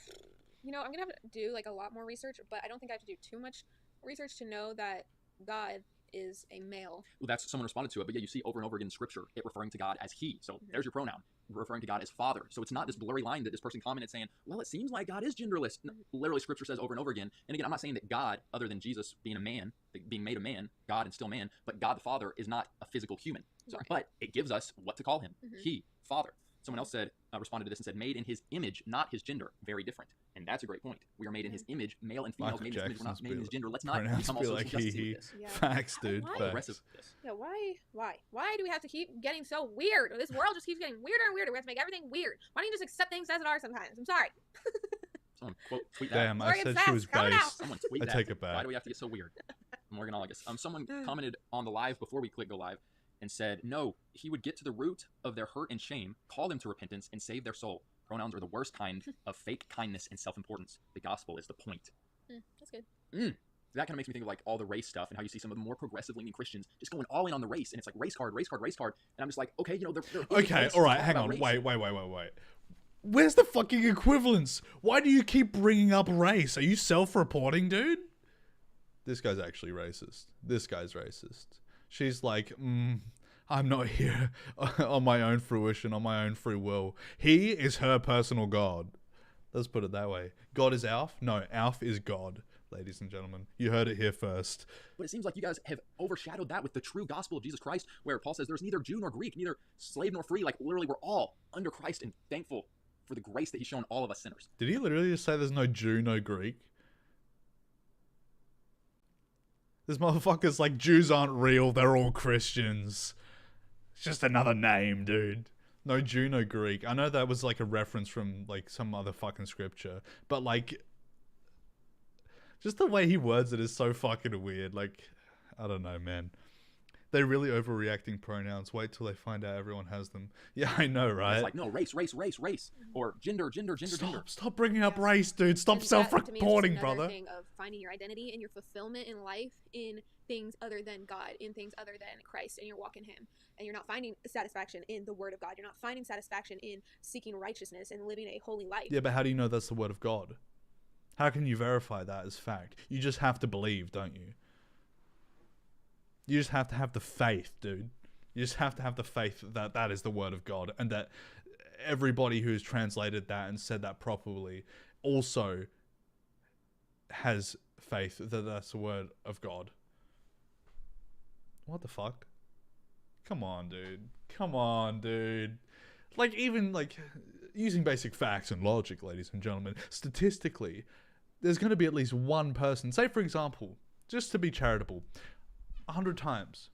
gonna have to do like a lot more research, but I don't think I have to do too much research to know that God is a male. Well, that's someone responded to it, but yeah, you see over and over again in Scripture it referring to God as he. So there's your pronoun, referring to God as Father. So it's not this blurry line that this person commented saying, well, it seems like God is genderless. No, literally, Scripture says over and over again. And again, I'm not saying that God, other than Jesus being a man, being made a man, God and still man, but God the Father is not a physical human. So, but it gives us what to call him. He, Father. Someone else responded to this and said, made in his image, not his gender. Very different. And that's a great point. We are made in his image, male and female. Made in his image, we're not made in his gender. Let's not become all social justice with this. Yeah. Facts, dude. Facts. Yeah, why do we have to keep getting so weird? This world just keeps getting weirder and weirder. We have to make everything weird. Why don't you just accept things as it are sometimes? I'm sorry. Someone tweet that. Damn, I said she was based. Someone tweet I that. take it back. Why do we have to get so weird? Morgan August. Someone commented on the live before we click go live and said, no, he would get to the root of their hurt and shame, call them to repentance, and save their soul. Pronouns are the worst kind of fake kindness and self-importance. The gospel is the point. That's good. That kind of makes me think of like all the race stuff and how you see some of the more progressive-leaning Christians just going all in on the race, and it's like race card. And I'm just like, okay, they're okay, all right, hang on, wait. Where's the fucking equivalence? Why do you keep bringing up race? Are you self-reporting, dude? This guy's actually racist. This guy's racist. She's like, I'm not here on my own fruition, on my own free will. He is her personal God. Let's put it that way. God is Alf? No, Alf is God, ladies and gentlemen. You heard it here first. But it seems like you guys have overshadowed that with the true gospel of Jesus Christ, where Paul says there's neither Jew nor Greek, neither slave nor free. Like, literally, we're all under Christ and thankful for the grace that he's shown all of us sinners. Did he literally just say there's no Jew, no Greek? This motherfucker's like, Jews aren't real, they're all Christians. It's just another name, dude. No Jew, no Greek. I know that was like a reference from like some other fucking scripture, but like, just the way he words it is so fucking weird. Like, I don't know, man. They're really overreacting pronouns. Wait till they find out everyone has them. Yeah, I know, right? It's like, no, race. Or gender. Stop bringing up race, dude. Stop self-reporting, brother. Thing of finding your identity and your fulfillment in life in things other than God, in things other than Christ, and you're walking him. And you're not finding satisfaction in the word of God. You're not finding satisfaction in seeking righteousness and living a holy life. Yeah, but how do you know that's the word of God? How can you verify that as fact? You just have to believe, don't you? You just have to have the faith, dude. You just have to have the faith that that is the word of God, and that everybody who's translated that and said that properly also has faith that that's the word of God. What the fuck? Come on, dude. Like, even, like, using basic facts and logic, ladies and gentlemen, statistically, there's going to be at least one person, say, for example, just to be charitable, 100 times,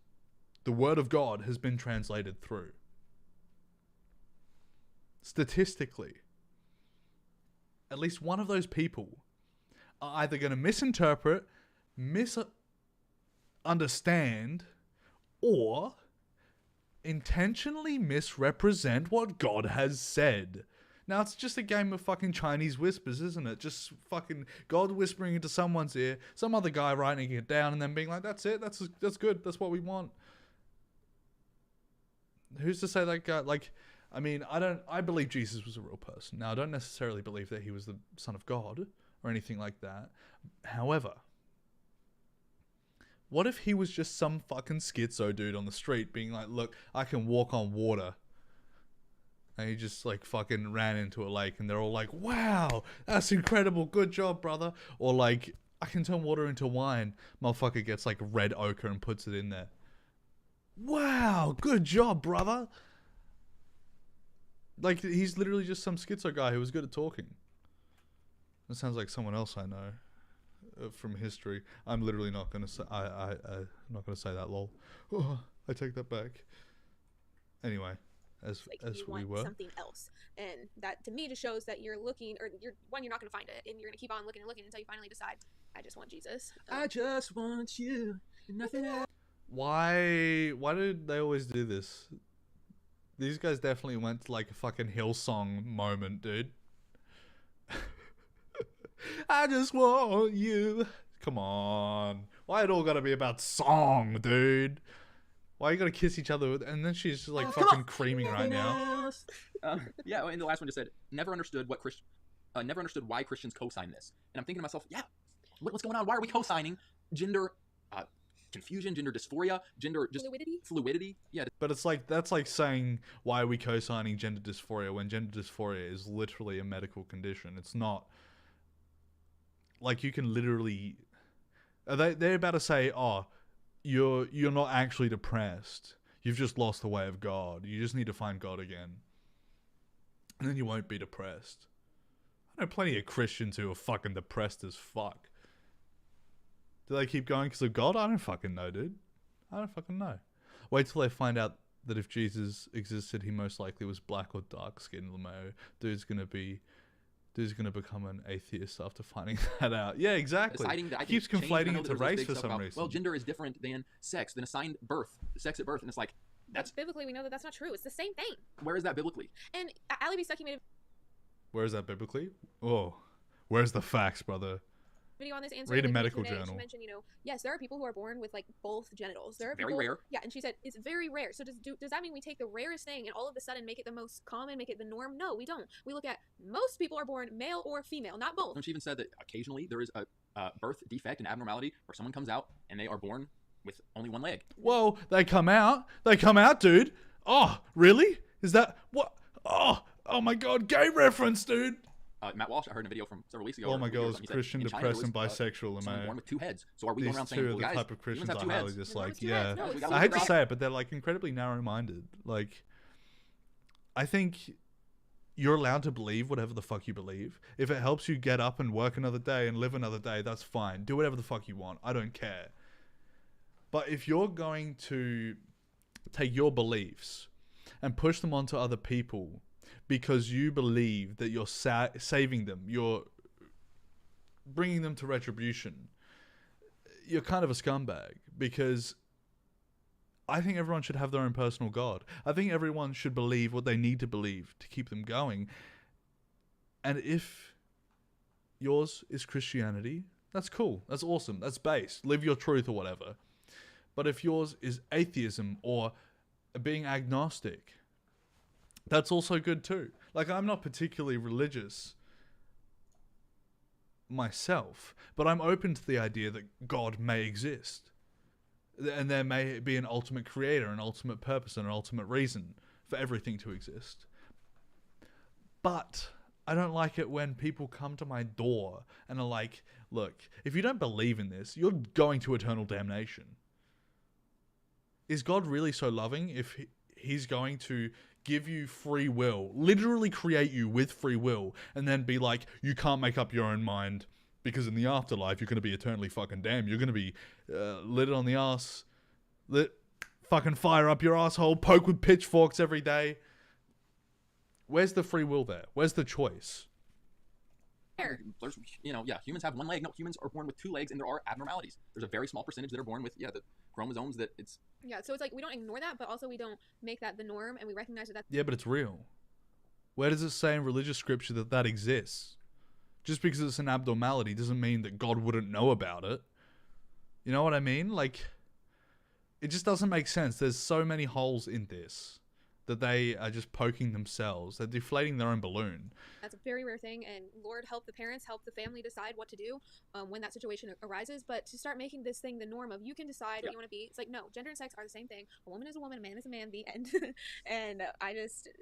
the word of God has been translated through. Statistically, at least one of those people are either going to misinterpret, misunderstand, or intentionally misrepresent what God has said. Now, it's just a game of fucking Chinese whispers, isn't it? Just fucking God whispering into someone's ear, some other guy writing it down, and then being like, that's it, that's good, that's what we want. Who's to say that guy, like, I mean, I believe Jesus was a real person. Now, I don't necessarily believe that he was the Son of God or anything like that. However, what if he was just some fucking schizo dude on the street being like, look, I can walk on water. And he just like fucking ran into a lake and they're all like, wow, that's incredible. Good job, brother. Or like, I can turn water into wine. Motherfucker gets like red ochre and puts it in there. Wow, good job, brother. Like, he's literally just some schizo guy who was good at talking. That sounds like someone else I know from history. I'm literally not gonna say. I'm not gonna say that. Lol. Oh, I take that back. Anyway, as you we want were. something else, and that to me just shows that you're looking, or you're not going to find it, and you're going to keep on looking and looking until you finally decide, I just want Jesus. I just want you, nothing else. Why did they always do this? These guys definitely went to like a fucking Hillsong moment, dude. I just want you. Come on. Why it all gotta be about song, dude? Why you gotta kiss each other? And then she's just like fucking creaming right now. Yeah, and the last one just said, never understood why Christians co-sign this. And I'm thinking to myself, yeah, what's going on? Why are we co-signing gender confusion, gender dysphoria, gender just fluidity? Yeah. But it's like, that's like saying, why are we co-signing gender dysphoria when gender dysphoria is literally a medical condition? It's not. Like, you can literally, they're about to say, oh, you're not actually depressed. You've just lost the way of God. You just need to find God again. And then you won't be depressed. I know plenty of Christians who are fucking depressed as fuck. Do they keep going because of God? I don't fucking know, dude. I don't fucking know. Wait till they find out that if Jesus existed, he most likely was black or dark skinned. LeMayo. Dude's gonna become an atheist after finding that out. Yeah, exactly. He keeps conflating it to race for some reason. Well, gender is different than sex, than assigned birth, sex at birth, and it's like, that's biblically, we know that that's not true. It's the same thing. Where is that biblically? And Ali B. Stuckey made a Where is that biblically? Oh, where's the facts, brother? Video on this answer. Read a medical journal. She mentioned, yes, there are people who are born with like both genitals. There are very rare. Yeah, and she said it's very rare. So does that mean we take the rarest thing and all of a sudden make it the most common, make it the norm? No, we don't. We look at most people are born male or female, not both. And she even said that occasionally there is a birth defect, an abnormality, where someone comes out and they are born with only one leg. Whoa, they come out, dude. Oh, really? Is that what? Oh my God, gay reference, dude. Matt Walsh, I heard in a video from several weeks ago. Oh my God, it's Christian, depressed, and bisexual, someone born with two heads. So are we going around saying, well, guys, the type of Christians I highly dislike. Yeah, no, I hate to say it, but they're like incredibly narrow-minded. Like, I think you're allowed to believe whatever the fuck you believe. If it helps you get up and work another day and live another day, that's fine. Do whatever the fuck you want. I don't care. But if you're going to take your beliefs and push them onto other people because you believe that you're saving them, you're bringing them to retribution, you're kind of a scumbag. Because I think everyone should have their own personal God. I think everyone should believe what they need to believe to keep them going. And if yours is Christianity, that's cool. That's awesome. That's based. Live your truth or whatever. But if yours is atheism or being agnostic, that's also good too. Like, I'm not particularly religious myself, but I'm open to the idea that God may exist. And there may be an ultimate creator, an ultimate purpose, and an ultimate reason for everything to exist. But I don't like it when people come to my door and are like, look, if you don't believe in this, you're going to eternal damnation. Is God really so loving if he's going to give you free will, literally create you with free will, and then be like, you can't make up your own mind because in the afterlife, you're going to be eternally fucking damned. You're going to be lit on the ass, fucking fire up your asshole, poke with pitchforks every day. Where's the free will there? Where's the choice? There's, humans have one leg. No, humans are born with two legs, and there are abnormalities. There's a very small percentage that are born with, the chromosomes that it's... Yeah, so it's like we don't ignore that, but also we don't make that the norm, and we recognize that that's... Yeah, but it's real. Where does it say in religious scripture that exists? Just because it's an abnormality doesn't mean that God wouldn't know about it. You know what I mean? Like, it just doesn't make sense. There's so many holes in this that they are just poking themselves. They're deflating their own balloon. That's a very rare thing, and Lord, help the parents, help the family decide what to do when that situation arises. But to start making this thing the norm of you can decide what you want to be, it's like, no, gender and sex are the same thing. A woman is a woman, a man is a man, the end. And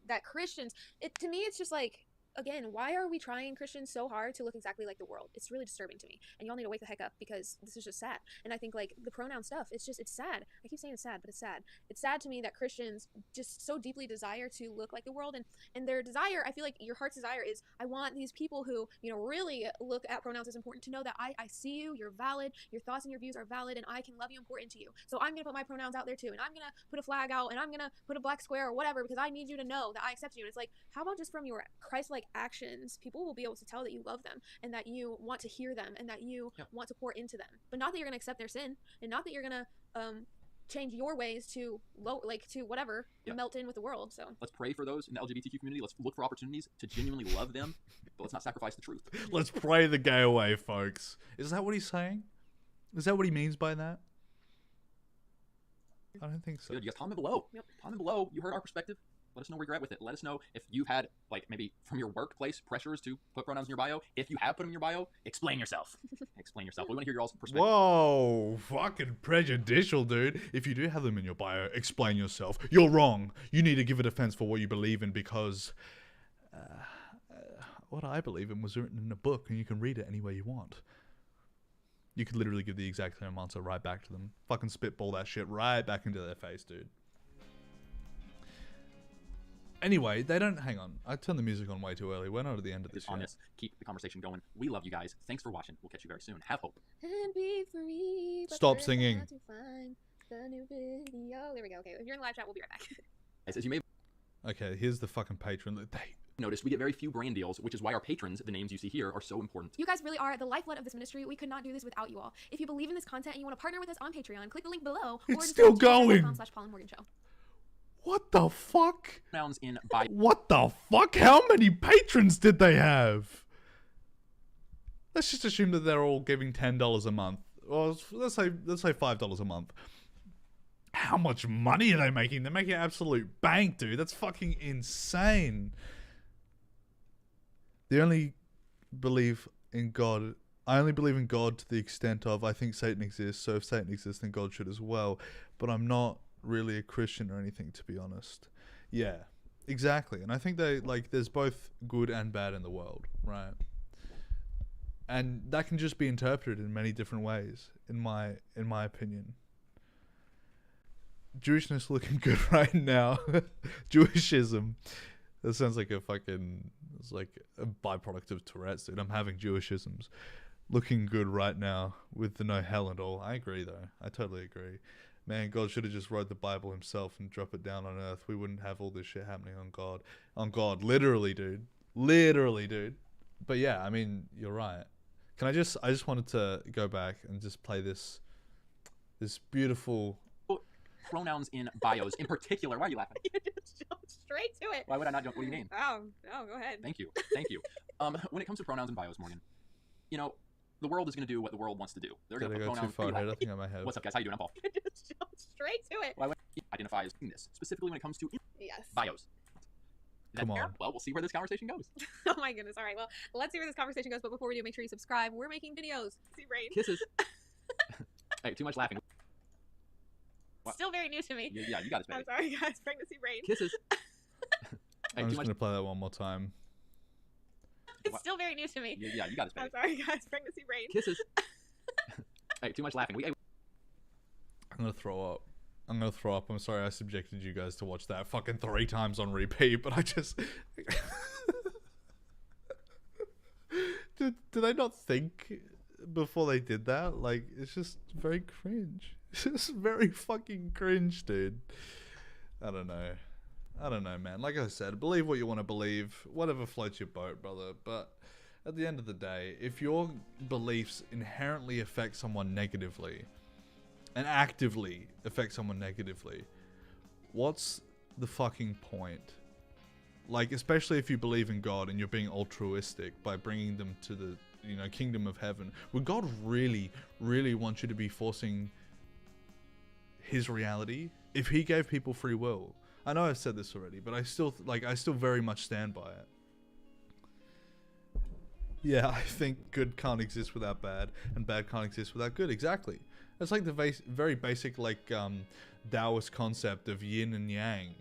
that Christians, to me, it's just like, again, why are we trying, Christians, so hard to look exactly like the world? It's really disturbing to me, and y'all need to wake the heck up, because this is just sad. And I think, like, the pronoun stuff, it's sad. I keep saying it's sad, but it's sad. It's sad to me that Christians just so deeply desire to look like the world, and their desire, I feel like your heart's desire is, I want these people who, you know, really look at pronouns as important to know that I see you, you're valid, your thoughts and your views are valid, and I can love you, important to you. So I'm gonna put my pronouns out there too, and I'm gonna put a flag out, and I'm gonna put a black square or whatever, because I need you to know that I accept you. And it's like, how about just from your Christ-like actions, people will be able to tell that you love them, and that you want to hear them, and that you want to pour into them, but not that you're gonna accept their sin, and not that you're gonna change your ways to whatever, melt in with the world. So let's pray for those in the LGBTQ community. Let's look for opportunities to genuinely love them, but let's not sacrifice the truth. Let's pray the gay away, folks. Is that what he's saying? Is that what he means by that? I don't think so. Good. You guys comment below. Comment below. You heard our perspective. Let us know where you're at with it. Let us know if you've had, like, maybe from your workplace pressures to put pronouns in your bio. If you have put them in your bio, explain yourself. Explain yourself. We want to hear your all's perspective. Whoa, fucking prejudicial, dude. If you do have them in your bio, explain yourself. You're wrong. You need to give a defense for what you believe in, because what I believe in was written in a book, and you can read it any way you want. You could literally give the exact same answer right back to them. Fucking spitball that shit right back into their face, dude. Anyway, they don't... Hang on. I turned the music on way too early. We're not at the end of this yet. Keep the conversation going. We love you guys. Thanks for watching. We'll catch you very soon. Have hope. And be free, stop singing. The new video. There we go. Okay, if you're in the live chat, we'll be right back. As you may okay, here's the fucking patron. notice, we get very few brand deals, which is why our patrons, the names you see here, are so important. You guys really are the lifeblood of this ministry. We could not do this without you all. If you believe in this content and you want to partner with us on Patreon, click the link below. It's still going. /PaulaMorgan Show. What the fuck? Pronouns in bio. What the fuck? How many patrons did they have? Let's just assume that they're all giving $10 a month. Or let's say $5 a month. How much money are they making? They're making absolute bank, dude. That's fucking insane. They only believe in God. I only believe in God to the extent of I think Satan exists. So if Satan exists, then God should as well. But I'm not really a Christian or anything, to be honest. Yeah, exactly. And I think there's both good and bad in the world, right? And that can just be interpreted in many different ways, in my opinion. Jewishness looking good right now. Jewishism. That sounds like it's like a byproduct of Tourette's, dude. I'm having Jewishisms. Looking good right now with the no hell and all. I agree, though. I totally agree. Man, God should have just wrote the Bible himself and dropped it down on earth. We wouldn't have all this shit happening on God. On God. Literally, dude. Literally, dude. But yeah, I mean, you're right. I just wanted to go back and just play this beautiful... Pronouns in bios. In particular, why are you laughing? You just jumped straight to it. Why would I not jump? What do you mean? Oh, go ahead. Thank you. When it comes to pronouns in bios, Morgan, you know, the world is going to do what the world wants to do. They're going to put pronouns. Too far ahead? I think I might have. What's up, guys? How you doing? I'm Paul. You just jumped straight to it. Why would you identify as this, specifically when it comes to yes. bios? Come on. Well, we'll see where this conversation goes. Oh my goodness. All right. Well, let's see where this conversation goes. But before we do, make sure you subscribe. We're making videos. See, Brain. Kisses. Hey, too much laughing. Still very new to me. Yeah, you got it, baby. I'm sorry, guys. Pregnancy brain. Kisses. Hey, I'm just going to play that one more time. It's still very new to me. Yeah, you got it, baby. I'm sorry, guys. Pregnancy brain. Kisses. Hey, too much laughing. I'm going to throw up. I'm sorry I subjected you guys to watch that fucking 3 times on repeat, but I just... Did they not think before they did that? Like, it's just very cringe. It's just very fucking cringe, dude. I don't know, man. Like I said, believe what you want to believe. Whatever floats your boat, brother. But at the end of the day, if your beliefs inherently affect someone negatively and actively affect someone negatively, what's the fucking point? Like, especially if you believe in God and you're being altruistic by bringing them to the, kingdom of heaven. Would God really, really want you to be forcing his reality if he gave people free will? I know I've said this already, but I still very much stand by it. Yeah, I think good can't exist without bad, and bad can't exist without good. Exactly. It's like the very basic, Taoist concept of yin and yang,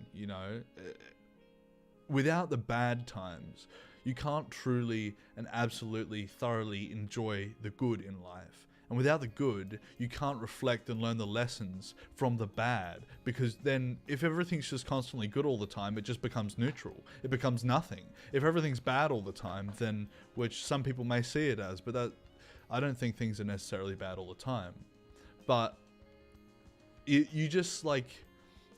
Without the bad times, you can't truly and absolutely thoroughly enjoy the good in life. And without the good, you can't reflect and learn the lessons from the bad, because then if everything's just constantly good all the time, it just becomes neutral. It becomes nothing. If everything's bad all the time, then, which some people may see it as, but that, I don't think things are necessarily bad all the time. But you just, like,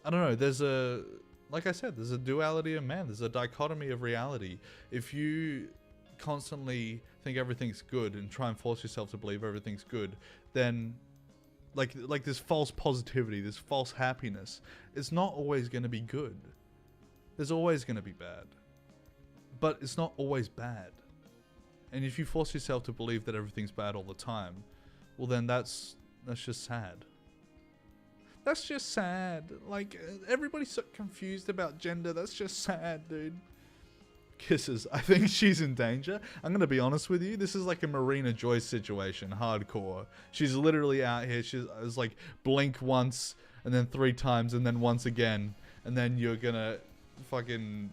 I don't know, there's a, like I said, there's a duality of man. There's a dichotomy of reality. If you constantly think everything's good and try and force yourself to believe everything's good, then like this false positivity, this false happiness, it's not always going to be good. There's always going to be bad, but it's not always bad. And if you force yourself to believe that everything's bad all the time, well then that's just sad. That's just sad. Like, everybody's so confused about gender. That's just sad, dude. Kisses. I think she's in danger. I'm going to be honest with you. This is like a Marina Joyce situation. Hardcore. She's literally out here. It's like blink once and then 3 times and then once again. And then you're going to fucking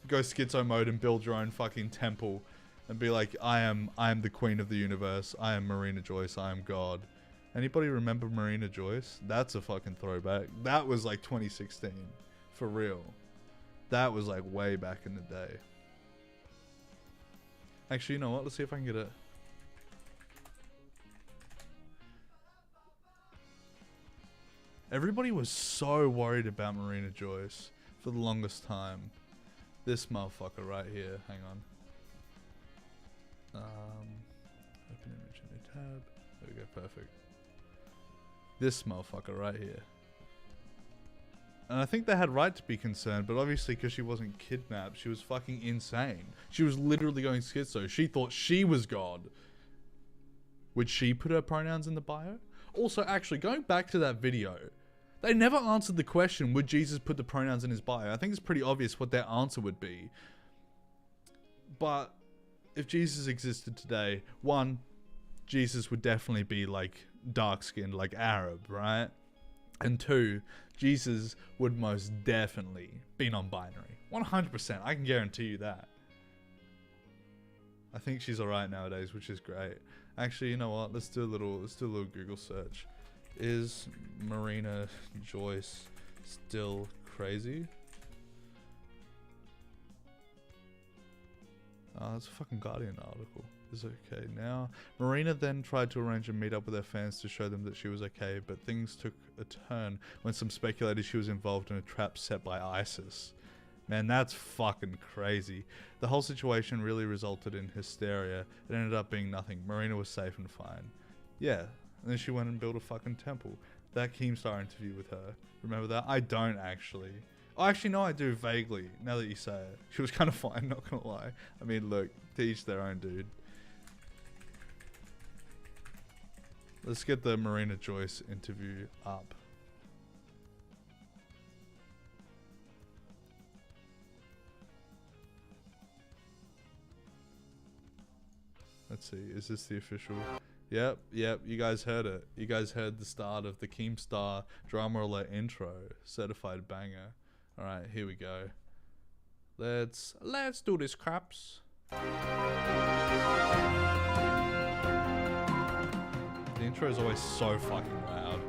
go schizo mode and build your own fucking temple and be like, I am the queen of the universe. I am Marina Joyce. I am God. Anybody remember Marina Joyce? That's a fucking throwback. That was like 2016. For real. That was like way back in the day. Actually, you know what? Let's see if I can get it. Everybody was so worried about Marina Joyce for the longest time. This motherfucker right here. Hang on. Open image in a tab. There we go. Perfect. This motherfucker right here. And I think they had right to be concerned, but obviously because she wasn't kidnapped, she was fucking insane. She was literally going schizo. She thought she was God. Would she put her pronouns in the bio? Also, actually, going back to that video, they never answered the question, would Jesus put the pronouns in his bio? I think it's pretty obvious what their answer would be. But if Jesus existed today, one, Jesus would definitely be like dark-skinned, like Arab, right? And 2, Jesus would most definitely be non-binary. 100%. I can guarantee you that. I think she's alright nowadays, which is great. Actually, you know what? Let's do a little Google search. Is Marina Joyce still crazy? Oh, that's a fucking Guardian article. Is okay now. Marina then tried to arrange a meetup with her fans to show them that she was okay, but things took a turn when some speculated she was involved in a trap set by ISIS. Man, that's fucking crazy. The whole situation really resulted in hysteria. It ended up being nothing. Marina was safe and fine. Yeah, and then she went and built a fucking temple. That Keemstar interview with her. Remember that? I don't actually. Oh, actually, no, I do vaguely, now that you say it. She was kind of fine, not gonna lie. I mean, look, to each their own, dude. Let's get the Marina Joyce interview up. Let's see, is this the official? Yep, you guys heard it. You guys heard the start of the Keemstar drama alert intro. Certified banger. Alright, here we go. Let's do this, craps. The intro is always so fucking loud.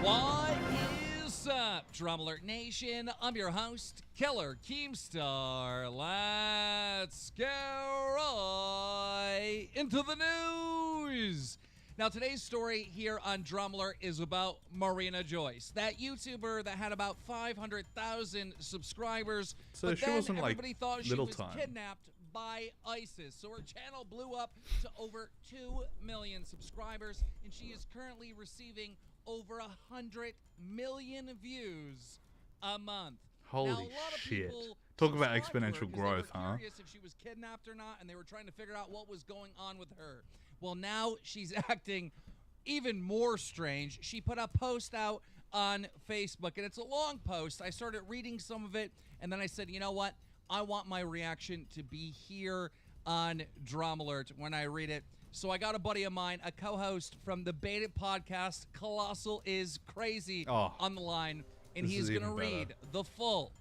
What is up, Drama Alert Nation? I'm your host, Killer Keemstar. Let's go right into the news. Now, today's story here on Drama Alert is about Marina Joyce, that YouTuber that had about 500,000 subscribers. So but she then wasn't everybody like thought she little was time. kidnapped by ISIS. So her channel blew up to over 2 million subscribers, and she is currently receiving over 100 million views a month. Holy now, a lot of shit. people Talk about subscribed to her exponential because growth, they were huh? curious if she was kidnapped or not, and they were trying to figure out what was going on with her. Well, now she's acting even more strange. She put a post out on Facebook, and it's a long post. I started reading some of it, and then I said, you know what? I want my reaction to be here on Drama Alert when I read it. So I got a buddy of mine, a co-host from the Baited podcast, Colossal is Crazy, on the line, and he's going to read the full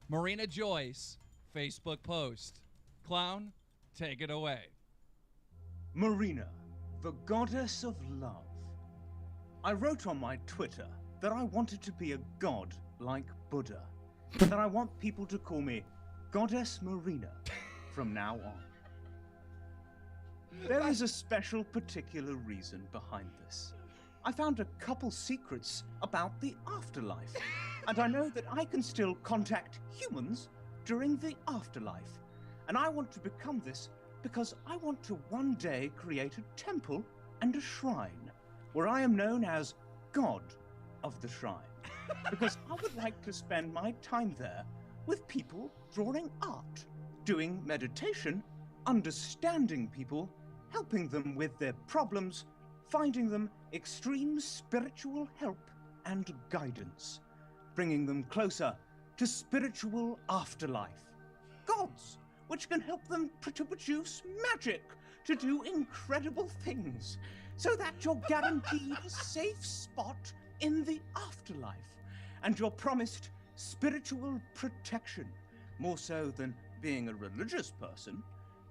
Marina Joyce, Facebook post. Clown, take it away. Marina, the goddess of love. I wrote on my Twitter that I wanted to be a god like Buddha, and that I want people to call me Goddess Marina from now on. There is a special particular reason behind this. I found a couple secrets about the afterlife, and I know that I can still contact humans during the afterlife. And I want to become this because I want to one day create a temple and a shrine where I am known as God of the Shrine. Because I would like to spend my time there with people drawing art, doing meditation, understanding people, helping them with their problems, finding them extreme spiritual help and guidance, bringing them closer to spiritual afterlife. Gods, which can help them to produce magic, to do incredible things, so that you're guaranteed a safe spot in the afterlife, and you're promised spiritual protection, more so than being a religious person.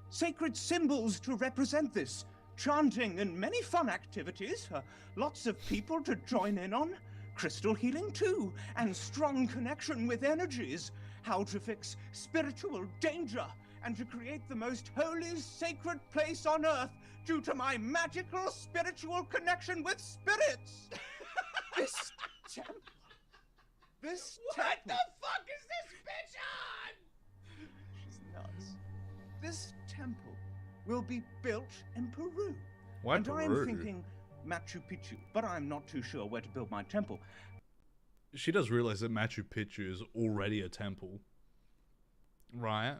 Sacred symbols to represent this, chanting and many fun activities, lots of people to join in on, crystal healing too, and strong connection with energies, how to fix spiritual danger, and to create the most holy, sacred place on earth due to my magical spiritual connection with spirits. This temple. This temple. What the fuck is this bitch on? She's nuts. This temple will be built in Peru. Why and Peru? I'm thinking Machu Picchu, but I'm not too sure where to build my temple. She does realize that Machu Picchu is already a temple. Right?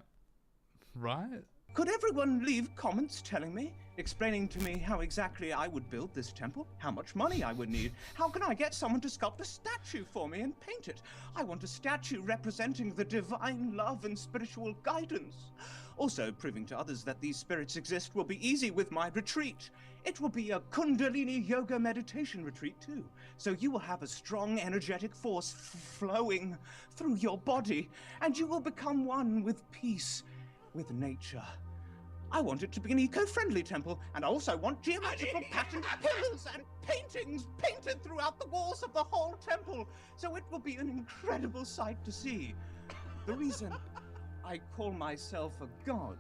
Right? Could everyone leave comments telling me, explaining to me how exactly I would build this temple, how much money I would need, how can I get someone to sculpt a statue for me and paint it? I want a statue representing the divine love and spiritual guidance. Also, proving to others that these spirits exist will be easy with my retreat. It will be a Kundalini yoga meditation retreat too, so you will have a strong energetic force flowing through your body, and you will become one with peace, with nature. I want it to be an eco-friendly temple, and I also want geometrical patterned pillars and paintings painted throughout the walls of the whole temple, so it will be an incredible sight to see. The reason I call myself a god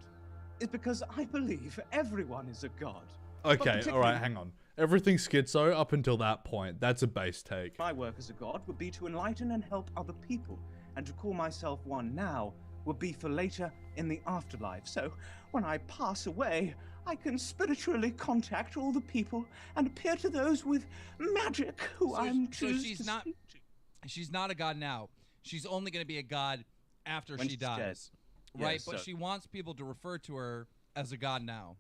is because I believe everyone is a god. Okay, alright, hang on. Everything's schizo up until that point. That's a base take. My work as a god would be to enlighten and help other people, and to call myself one now would be for later in the afterlife. So when I pass away, I can spiritually contact all the people and appear to those with magic who I'm choosing. So she's not a god now. She's only going to be a god after When she she's dies. dead. Right, Yes, but so- she wants people to refer to her as a god now.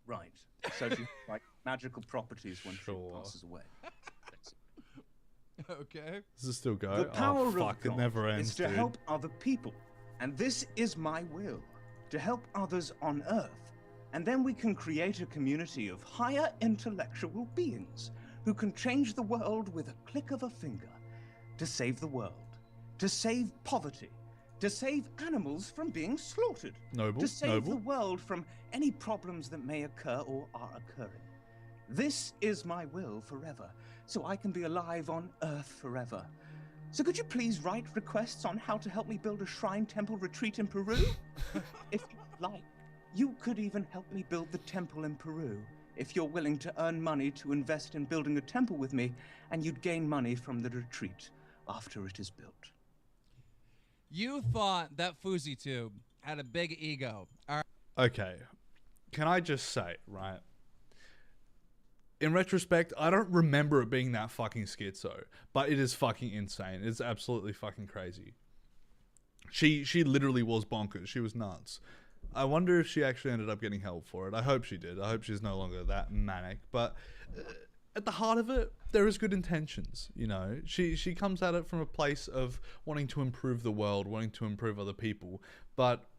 Right. So she like magical properties when she passes away. Okay. Does it still go? The power oh, fuck, of it God never ends, is to dude. help other people. And this is my will, to help others on Earth. And then we can create a community of higher intellectual beings who can change the world with a click of a finger, to save the world, to save poverty, to save animals from being slaughtered, Noble, to save noble. the world from any problems that may occur or are occurring. This is my will forever, so I can be alive on Earth forever. So could you please write requests on how to help me build a shrine temple retreat in Peru? If you'd like, you could even help me build the temple in Peru, if you're willing to earn money to invest in building a temple with me, and you'd gain money from the retreat after it is built. You thought that Fuzzy Tube had a big ego. All right. Okay. Can I just say, right? In retrospect, I don't remember it being that fucking schizo, but it is fucking insane. It's absolutely fucking crazy. She literally was bonkers. She was nuts. I wonder if she actually ended up getting help for it. I hope she did. I hope she's no longer that manic. But at the heart of it, there is good intentions. You know, she comes at it from a place of wanting to improve the world, wanting to improve other people. But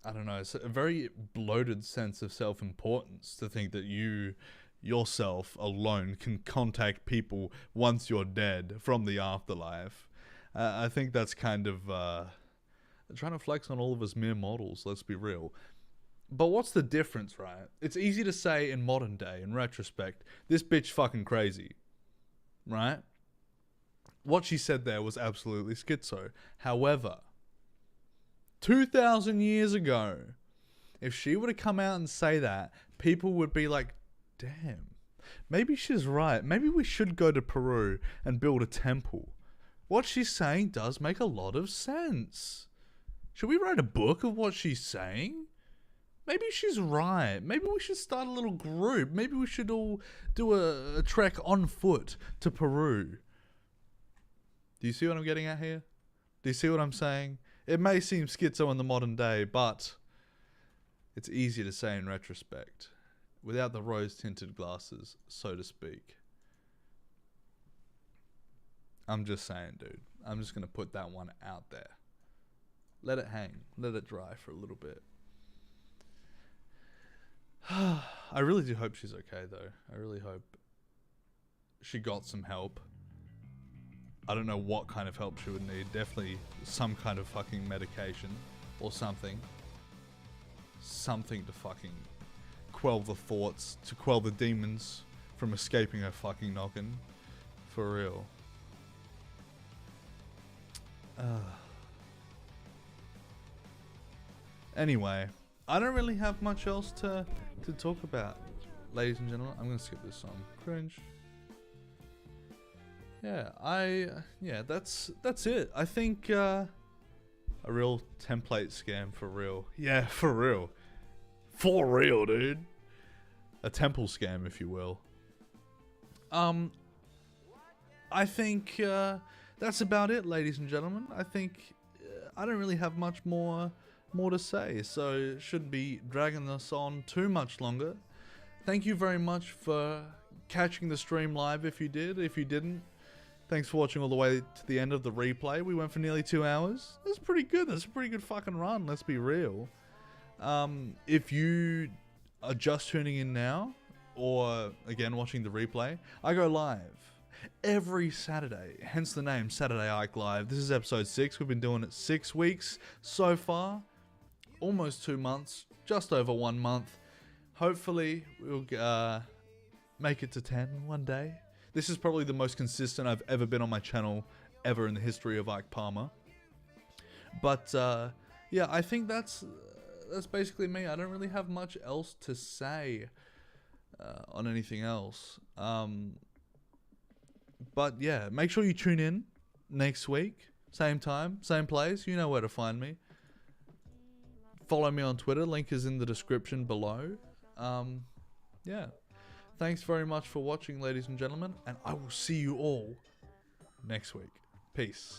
I don't know, it's a very bloated sense of self-importance to think that you yourself alone can contact people once you're dead from the afterlife. I think that's kind of trying to flex on all of us mere mortals, let's be real. But what's the difference, right? It's easy to say in modern day, in retrospect, this bitch fucking crazy, right? What she said there was absolutely schizo. However, 2,000 years ago, if she were to come out and say that, people would be like, damn, maybe she's right. Maybe we should go to Peru and build a temple. What she's saying does make a lot of sense. Should we write a book of what she's saying? Maybe she's right. Maybe we should start a little group. Maybe we should all do a trek on foot to Peru. Do you see what I'm getting at here? Do you see what I'm saying? It may seem schizo in the modern day, but it's easier to say in retrospect. Without the rose-tinted glasses, so to speak. I'm just saying, dude. I'm just going to put that one out there. Let it hang. Let it dry for a little bit. I really do hope she's okay, though. I really hope she got some help. I don't know what kind of help she would need. Definitely some kind of fucking medication or something. Something to fucking quell the thoughts, to quell the demons from escaping her fucking noggin. For real. Anyway, I don't really have much else to talk about, ladies and gentlemen. I'm gonna skip this song. Cringe. Yeah, that's it. I think a real template scam for real. Yeah, for real. For real, dude. A temple scam, if you will. I think that's about it, ladies and gentlemen. I think I don't really have much more to say, so shouldn't be dragging this on too much longer. Thank you very much for catching the stream live if you did. If you didn't, thanks for watching all the way to the end of the replay. We went for nearly 2 hours. That's pretty good. That's a pretty good fucking run, let's be real. If you are just tuning in now, or again watching the replay, I go live every Saturday, hence the name Saturday Ike Live. This is episode 6. We've been doing it 6 weeks so far, almost 2 months, just over 1 month. Hopefully we'll make it to 10 one day. This is probably the most consistent I've ever been on my channel ever in the history of Ike Palmer. But yeah, I think that's basically me. I don't really have much else to say on anything else. But yeah, make sure you tune in next week. Same time, same place. You know where to find me. Follow me on Twitter. Link is in the description below. Yeah. Thanks very much for watching, ladies and gentlemen. And I will see you all next week. Peace.